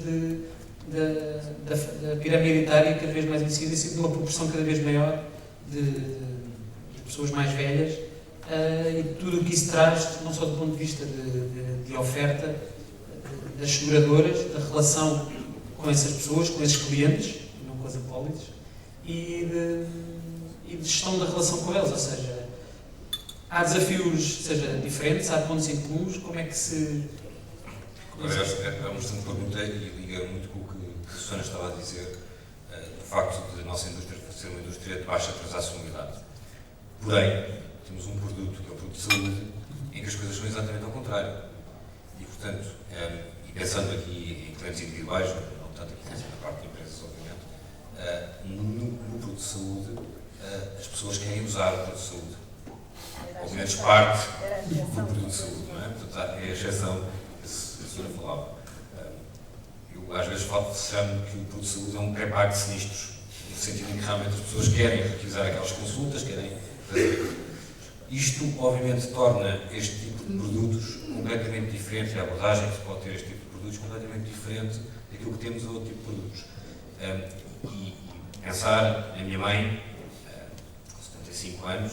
da pirâmide etária cada vez mais incidência e de uma proporção cada vez maior de pessoas mais velhas e tudo o que isso traz, não só do ponto de vista de oferta das seguradoras, da relação com essas pessoas, com esses clientes, não com as apólices, e de gestão da relação com eles, ou seja, há desafios, diferentes, há pontos em comuns, como é que se... É uma excelente pergunta e liga muito com o que a Susana estava a dizer, do facto de a nossa indústria ser uma indústria de baixa transacionalidade. Porém, temos um produto, que é o produto de saúde, em que as coisas são exatamente ao contrário. E, portanto, e pensando aqui em clientes individuais, não tanto aqui na parte de empresas, obviamente, no produto de saúde, as pessoas querem usar o produto de saúde. Ou menos parte do produto de saúde, não é? Portanto, é a exceção que a senhora falava. Eu, às vezes, falo-me que o produto de saúde é um pré-pago de sinistros, no sentido em que realmente as pessoas querem utilizar aquelas consultas, querem fazer. Isto, obviamente, torna este tipo de produtos completamente diferente, a abordagem que se pode ter a este tipo de produtos completamente diferente daquilo que temos a outro tipo de produtos. E pensar na minha mãe, com 75 anos,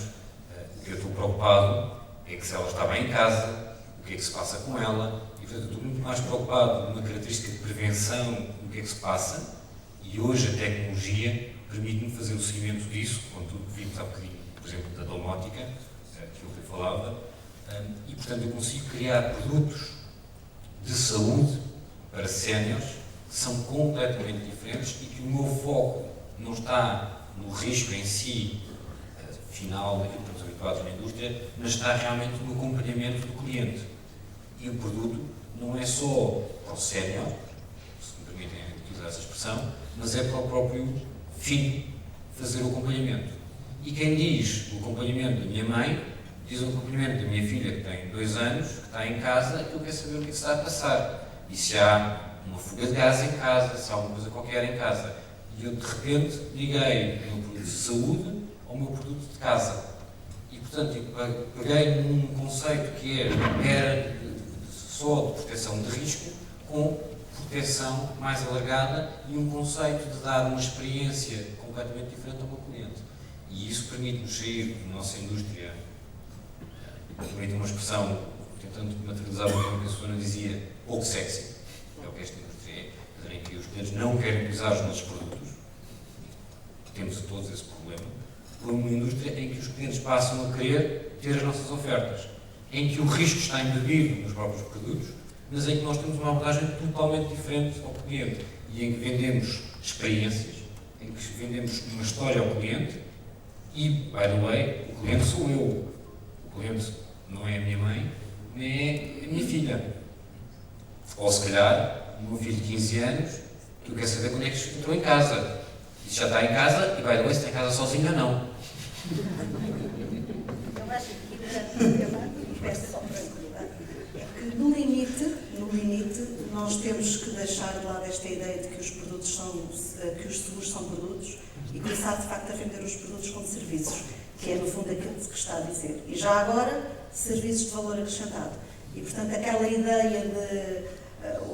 o que eu estou preocupado é que se ela está bem em casa, o que é que se passa com ela, e portanto eu estou muito mais preocupado numa característica de prevenção do que é que se passa, e hoje a tecnologia permite-me fazer o seguimento disso, quando vimos há bocadinho, por exemplo, da domótica, que eu falava, e portanto eu consigo criar produtos de saúde para séniores que são completamente diferentes e que o meu foco não está no risco em si, final, daquilo que estamos habituados na indústria, mas está realmente no acompanhamento do cliente. E o produto não é só para o sénior, se me permitem utilizar essa expressão, mas é para o próprio filho fazer o acompanhamento. E quem diz o acompanhamento da minha mãe, diz o acompanhamento da minha filha, que tem 2 anos, que está em casa, que eu quero saber o que está a passar. E se há uma fuga de gás em casa, se há alguma coisa qualquer em casa. E eu, de repente, liguei o meu produto de saúde ao meu produto de casa. E, portanto, eu peguei num conceito que era só de proteção de risco, com proteção mais alargada e um conceito de dar uma experiência completamente diferente ao meu cliente. E isso permite-nos sair da nossa indústria, permite uma expressão, tentando materializar o que a Susana dizia, pouco sexy, é o que esta indústria é, em que os clientes não querem utilizar os nossos produtos, temos todos esse problema, por uma indústria em que os clientes passam a querer ter as nossas ofertas, em que o risco está embebido nos próprios produtos, mas em que nós temos uma abordagem totalmente diferente ao cliente e em que vendemos experiências, em que vendemos uma história ao cliente e, by the way, o cliente sou eu. O cliente não é a minha mãe, nem é a minha filha. Ou, se calhar, o meu filho de 15 anos, que eu quero saber quando é que entrou em casa. E se já está em casa, e, by the way, se está em casa sozinho ou não. Eu acho que, peço só tranquilidade, é que no limite, nós temos que deixar de lado esta ideia de que os produtos que os seguros são produtos e começar, de facto, a vender os produtos como serviços, que é, no fundo, aquilo que está a dizer. E já agora, serviços de valor acrescentado. E, portanto, aquela ideia de...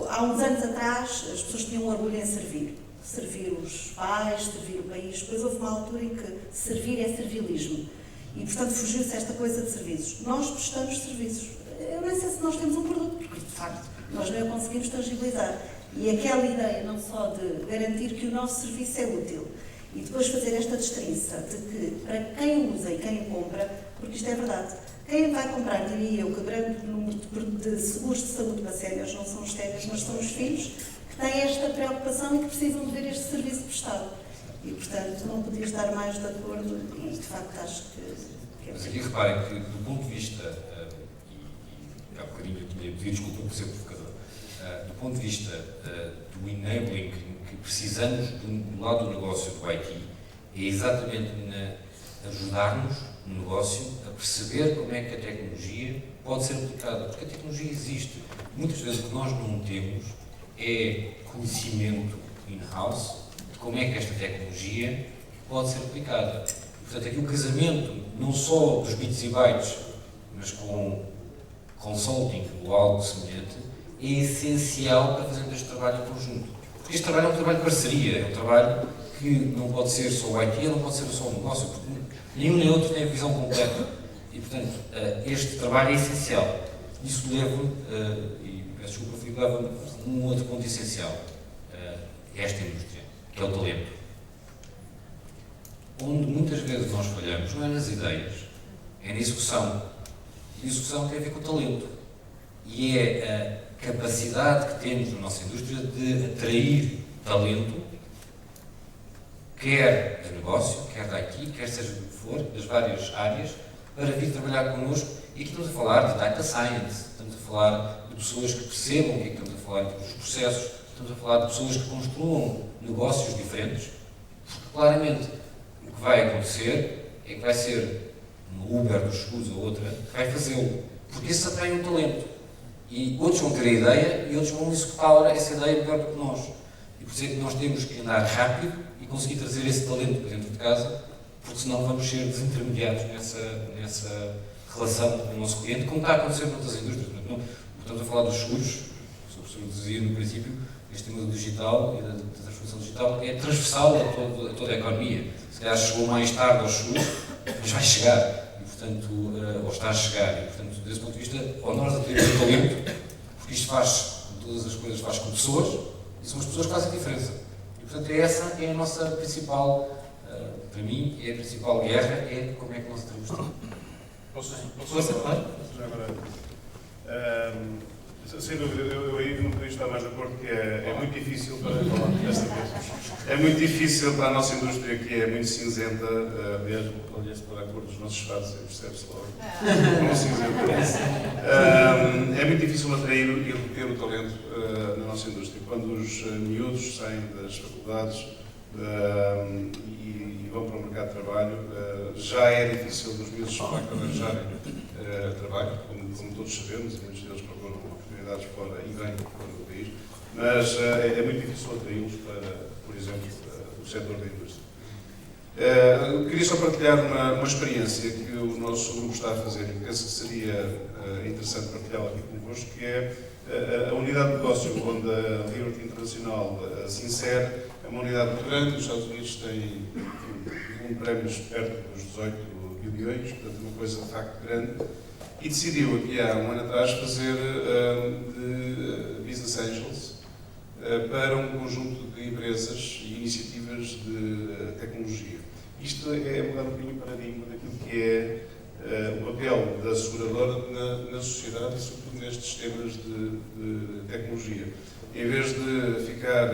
Há uns anos atrás, as pessoas tinham orgulho em servir. Servir os pais, servir o país. Depois houve uma altura em que servir é servilismo. E, portanto, fugiu-se esta coisa de serviços. Nós prestamos serviços. Eu nem sei se nós temos um produto, porque, de facto, nós nem o conseguimos tangibilizar. E aquela ideia, não só de garantir que o nosso serviço é útil, e depois fazer esta distinção de que, para quem usa e quem compra, porque isto é verdade, quem vai comprar, diria eu, que o grande número de seguros de saúde para séniores não são os séniores, mas são os filhos, que têm esta preocupação e que precisam de ver este serviço prestado. E, portanto, não podia estar mais de acordo e, de facto, acho que é... Mas aqui reparem que, do ponto de vista, e há bocadinho eu tinha pedido desculpa por ser provocador, do ponto de vista do enabling que precisamos do lado do negócio do IT, é exatamente ajudar-nos no negócio a perceber como é que a tecnologia pode ser aplicada, porque a tecnologia existe. Muitas vezes o que nós não temos é conhecimento in-house de como é que esta tecnologia pode ser aplicada. E, portanto, aqui o casamento, não só dos bits e bytes, mas com consulting ou algo semelhante, é essencial para fazermos este trabalho em conjunto. Porque este trabalho é um trabalho de parceria, é um trabalho que não pode ser só o IT, não pode ser só o negócio, porque nenhum nem outro tem a visão completa. E, portanto, este trabalho é essencial. Isso leva-me, e peço desculpa, Filipe, leva-me a um outro ponto essencial, esta indústria, que é o talento. Onde muitas vezes nós falhamos não é nas ideias, é na execução. E a execução tem a ver com o talento. E é a capacidade que temos na nossa indústria de atrair talento, quer de negócio, quer da IT, quer seja do que for, das várias áreas, para vir trabalhar connosco. E aqui estamos a falar de data science, estamos a falar de pessoas que percebam o que é que estamos a falar dos processos, estamos a falar de pessoas que construam negócios diferentes, porque claramente o que vai acontecer é que vai ser uma Uber dos seguros ou outra que vai fazê-lo, porque isso atrai um talento. E outros vão ter a ideia e outros vão executar essa ideia melhor do que nós. E por isso é que nós temos que andar rápido e conseguir trazer esse talento para dentro de casa, porque senão vamos ser desintermediados nessa relação com o nosso cliente, como está a acontecer noutras indústrias. Estamos a falar dos seguros, o professor dizia no princípio, este tema do digital e da transformação digital é transversal a toda a economia. Se calhar chegou mais tarde aos seguros, mas vai chegar. E, portanto, ou está a chegar. E, portanto, desse ponto de vista, ou nós atraímos o talento, porque isto faz, todas as coisas faz com pessoas, e são as pessoas que fazem a diferença. E, portanto, essa é a nossa principal, para mim, é a principal guerra, é como é que nós atraímos o talento. Posso aceitar? agora, Sem dúvida, eu aí não podia estar mais de acordo que é muito difícil para falar desta vez. É muito difícil para a nossa indústria, que é muito cinzenta, mesmo, olha-se para a cor dos nossos espaços e percebe-se logo como cinzenta é. É muito difícil atrair e reter o talento na nossa indústria. Quando os miúdos saem das faculdades e vão para o mercado de trabalho, já é difícil os miúdos arranjarem trabalho, como todos sabemos, e muitos deles procuram oportunidades fora e vêm fora do país, mas é muito difícil atraí-los para, por exemplo, o setor da indústria. Queria só partilhar uma experiência que o nosso grupo está a fazer e penso que seria interessante partilhá-la aqui convosco, que é a unidade de negócio onde a Liberty Internacional se insere. É uma unidade muito grande, os Estados Unidos têm prémios perto dos 18 bilhões, portanto uma coisa de facto grande, e decidiu aqui há um ano atrás fazer de Business Angels para um conjunto de empresas e iniciativas de tecnologia. Isto é mudar um bocadinho o paradigma daquilo que é o papel da seguradora na sociedade e sobretudo nestes temas de tecnologia. Em vez de ficar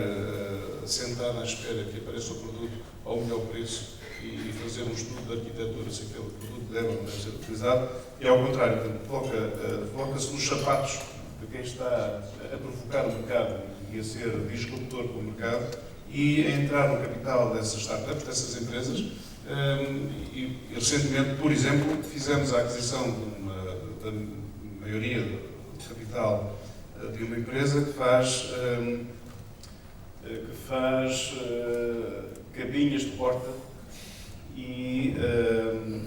sentado à espera que apareça o produto ao melhor preço e fazer um estudo de arquitetura se aquele produto deve ou não deve ser utilizado, é ao contrário, coloca-se nos sapatos de quem está a provocar o mercado e a ser disruptor para o mercado e a entrar no capital dessas startups, dessas empresas. E recentemente, por exemplo, fizemos a aquisição da maioria do capital de uma empresa que faz cabinhas de porta e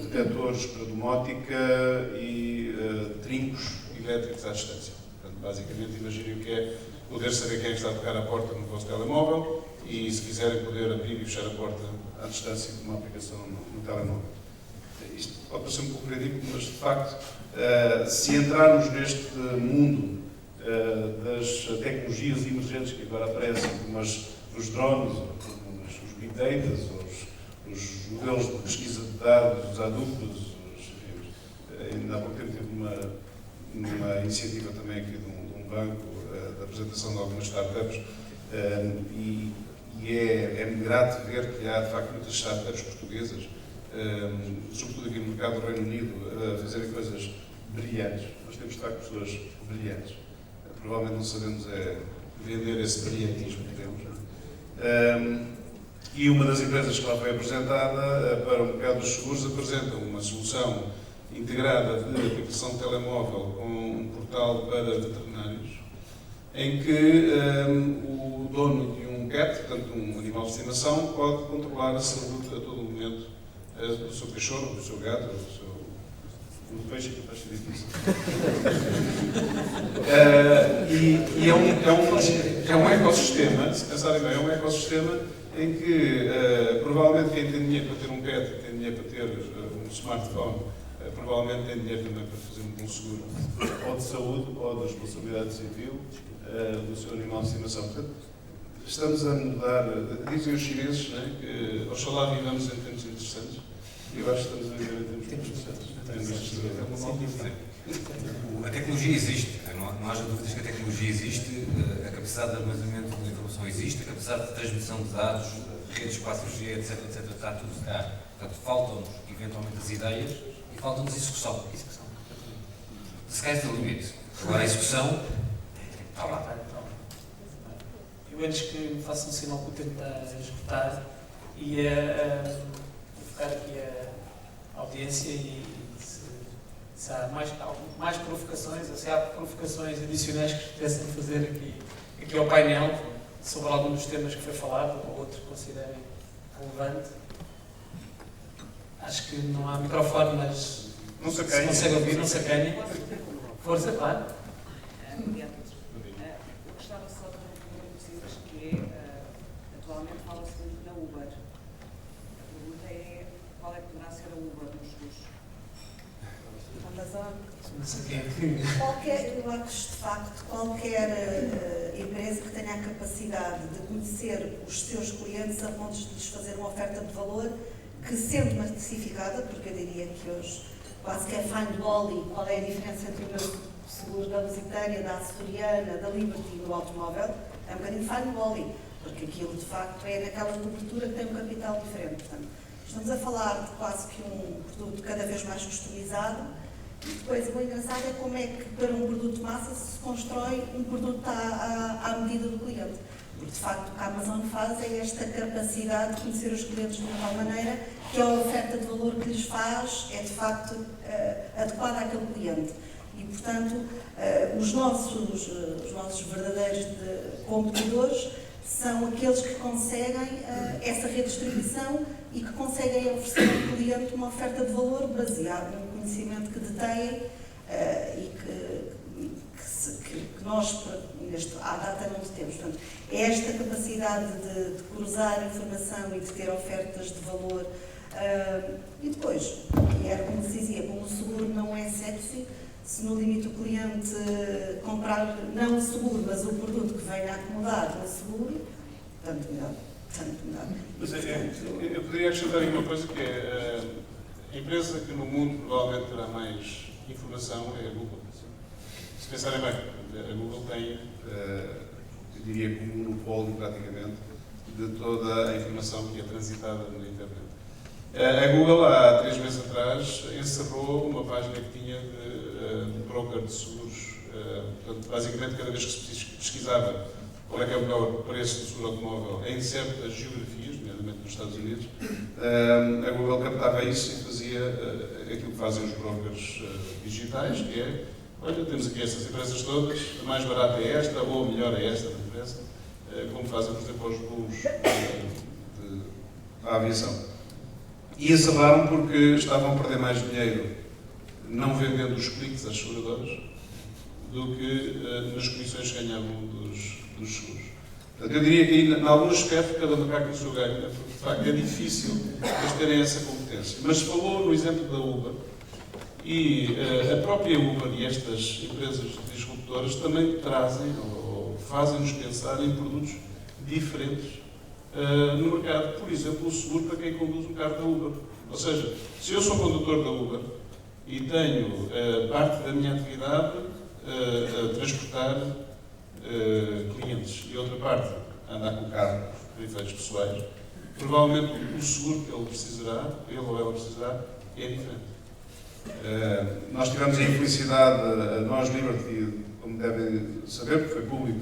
detectores para domótica e trincos elétricos à distância. Portanto, basicamente, imaginem o que é poder saber quem é que está a tocar a porta no vosso telemóvel e, se quiserem, poder abrir e fechar a porta à distância com uma aplicação no telemóvel. Isto pode parecer um pouco ridículo, mas, de facto, se entrarmos neste mundo das tecnologias emergentes que agora aparecem, como os drones, os big data, os modelos de pesquisa de dados, os adultos, ainda há pouco tempo teve uma iniciativa também aqui de um banco, da apresentação de algumas startups, e é grato ver que há de facto muitas startups portuguesas, sobretudo aqui no mercado do Reino Unido, a fazerem coisas brilhantes. Nós temos de facto pessoas brilhantes. Provavelmente não sabemos vender esse brilhantismo que temos. E uma das empresas que lá foi apresentada para o mercado dos seguros apresenta uma solução integrada de aplicação de telemóvel com um portal para veterinários, em que o dono de um pet, portanto um animal de estimação, pode controlar a saúde a todo momento do seu cachorro, do seu gato, do peixe, que faz difícil. E é um ecossistema, se pensarem bem, é um ecossistema em que provavelmente quem tem dinheiro para ter um pet, tem dinheiro para ter um smartphone, provavelmente tem dinheiro também para fazer um seguro, ou de saúde, ou de responsabilidade civil do seu animal de estimação. Portanto, estamos a mudar, dizem os chineses, né, que oxalá vivamos em tempos interessantes, e eu acho que estamos a viver em tempos interessantes. A tecnologia existe, não haja dúvidas que a tecnologia existe, a capacidade de armazenamento de informação existe, a capacidade de transmissão de dados, redes 4G, etc, está tudo cá. Portanto, faltam-nos eventualmente as ideias e falta-nos execução. The sky's the limit. Agora a execução está lá. Eu antes que me faça um sinal que o tempo está a esgotar e a focar aqui a audiência e se há mais provocações, ou se há provocações adicionais que pudessem fazer aqui ao painel sobre algum dos temas que foi falado ou outro que considerem relevante. Acho que não há microfone, mas não se consegue ouvir, não se acanha. Força, claro. Eu gostava só de uma coisa que atualmente fala-se muito na Uber. A pergunta é qual é que poderá ser a Uber nos seguros? Amazon. Não sei quem. Eu acho de facto qualquer empresa que tenha a capacidade de conhecer os seus clientes a ponto de lhes fazer uma oferta de valor que, sendo massificada, porque eu diria que hoje quase que é find Wally, qual é a diferença entre o meu seguros da Lusitânia, da Açoriana, da Liberty no automóvel, é um bocadinho fine wally, porque aquilo de facto é naquela cobertura que tem um capital diferente. Portanto, estamos a falar de quase que um produto cada vez mais customizado, e depois o engraçado é como é que para um produto massa se constrói um produto à medida do cliente. Porque de facto o que a Amazon faz é esta capacidade de conhecer os clientes de uma tal maneira que a oferta de valor que lhes faz é de facto adequada àquele cliente. E portanto os nossos verdadeiros competidores são aqueles que conseguem essa redistribuição e que conseguem oferecer ao cliente uma oferta de valor baseada no conhecimento que detêm e que nós, à data, não temos. Portanto, é esta capacidade de cruzar informação e de ter ofertas de valor. E depois, era como se dizia, como o seguro não é sexy, se no limite o cliente comprar não o seguro, mas o produto que venha acomodado no seguro, tanto melhor. Mas eu poderia acrescentar aqui uma coisa que é a empresa que no mundo provavelmente terá mais informação é a Google. Se pensarem bem, a Google tem, eu diria, como um monopólio praticamente de toda a informação que é transitada na internet. A Google, há 3 meses atrás, encerrou uma página que tinha de broker de seguros. Portanto, basicamente, cada vez que se pesquisava qual é que é o melhor preço do seguro automóvel em certas geografias, nomeadamente nos Estados Unidos, a Google captava isso e fazia aquilo que fazem os brokers digitais, que é, olha, temos aqui estas empresas todas, a mais barata é esta, ou a melhor é esta, não interessa, como fazem, por exemplo, os voos da aviação. E encerraram porque estavam a perder mais dinheiro não vendendo os cliques às seguradoras do que nas comissões que ganhavam dos seguros. Portanto, eu diria que aí, em alguns aspectos, cada macaco no seu galho, porque de facto é difícil eles terem essa competência. Mas falou no exemplo da Uber, e a própria Uber e estas empresas disruptoras também trazem ou fazem-nos pensar em produtos diferentes no mercado. Por exemplo, o seguro para quem conduz um carro da Uber. Ou seja, se eu sou condutor da Uber e tenho parte da minha atividade a transportar clientes e outra parte a andar com o carro por efeitos pessoais, provavelmente o seguro que ele ou ela precisará é diferente. Nós tivemos a infelicidade, nós Liberty, como devem saber, porque foi público,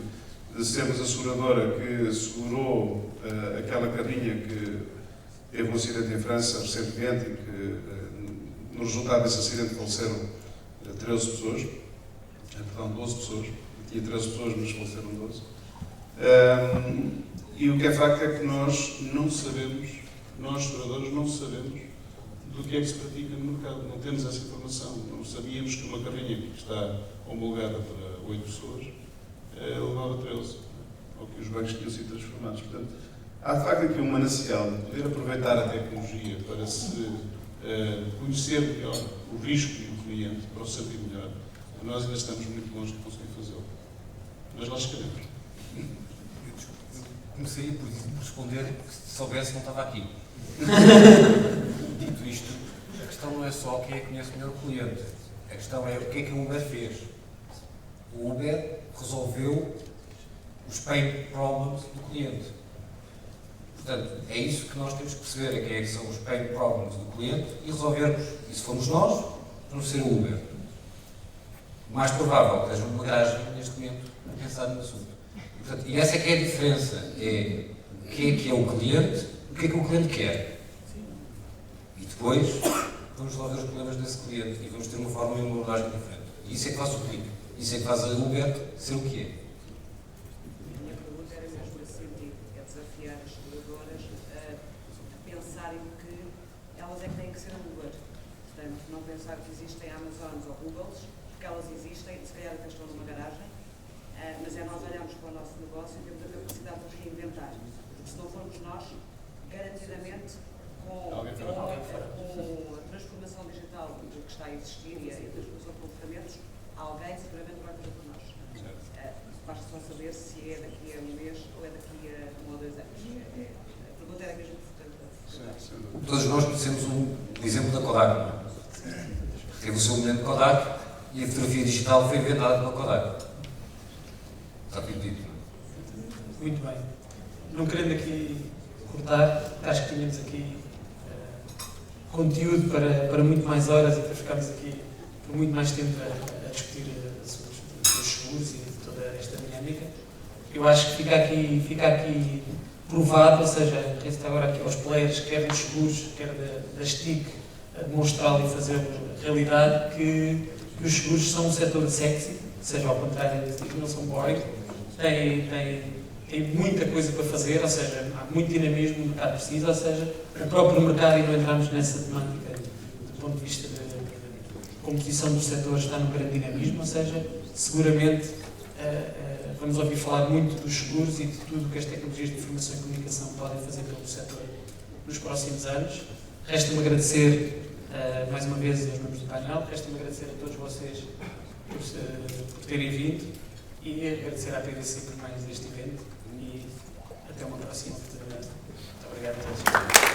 de sermos a seguradora que segurou aquela carrinha que teve um acidente em França recentemente e que, no resultado desse acidente, faleceram 13 pessoas, perdão, 12 pessoas, tinha 13 pessoas, mas faleceram 12. E o que é facto é que nós não sabemos, nós seguradores não sabemos do que é que se pratica no mercado, não temos essa informação, não sabíamos que uma carrinha que está homologada para 8 pessoas levava 13, ou que os bancos tinham sido transformados. Portanto, há de facto aqui um manancial de poder aproveitar a tecnologia para se conhecer melhor o risco do cliente, para o saber melhor. Nós ainda estamos muito longe de conseguir fazê-lo. Mas nós queremos. Comecei por responder que se soubesse não estava aqui. Dito isto, a questão não é só quem é que conhece melhor o cliente. A questão é o que é que o Uber fez. O Uber resolveu os pain problems do cliente. Portanto, é isso que nós temos que perceber, é quem é que são os pain problems do cliente e resolvermos. E se formos nós, vamos ser o Uber. O mais provável que esteja numa garagem neste momento a pensar no assunto. E, portanto, e essa é que é a diferença. É o que é o cliente, o que é que o cliente quer. E depois vamos resolver os problemas desse cliente e vamos ter uma forma e uma abordagem diferente. E isso é que faz o clique. Isso é que faz a Uber ser o que é. A minha pergunta era mesmo nesse sentido, é desafiar as seguradoras a pensarem que elas é que têm que ser a Uber. Portanto, não pensar que existem Amazons ou Googles, porque elas existem, se calhar até estão numa garagem, mas é nós olharmos para o nosso negócio e temos a capacidade de reinventar. Porque se não formos nós, garantidamente, com a transformação digital que está a existir e a transformação de comportamentos, alguém seguramente vai fazer por nós. Basta só saber se é daqui a um mês ou é daqui a 1 ou 2 anos. A pergunta era mesmo importante. Todos nós conhecemos o exemplo da Kodak. Teve o seu momento Kodak e a fotografia digital foi inventada pela Kodak. Está tudo dito. Muito bem. Não querendo aqui cortar, acho que tínhamos aqui conteúdo para muito mais horas e para ficarmos aqui por muito mais tempo a discutir os seguros e toda esta dinâmica. Eu acho que fica aqui provado, ou seja, resta agora aqui aos players, quer dos seguros, quer da STIC, a demonstrá-lo e fazê-lo realidade, que os seguros são um setor sexy, seja ao contrário da STIC, não são boring, tem muita coisa para fazer, ou seja, há muito dinamismo, o mercado precisa, ou seja, o próprio mercado, e não entramos nessa temática do ponto de vista da composição do setor, está num grande dinamismo, ou seja, seguramente vamos ouvir falar muito dos seguros e de tudo o que as tecnologias de informação e comunicação podem fazer pelo setor nos próximos anos. Resta-me agradecer mais uma vez aos membros do painel, resta-me agradecer a todos vocês por terem vindo e agradecer à PDC por mais este evento e até uma próxima oportunidade. Muito obrigado a todos.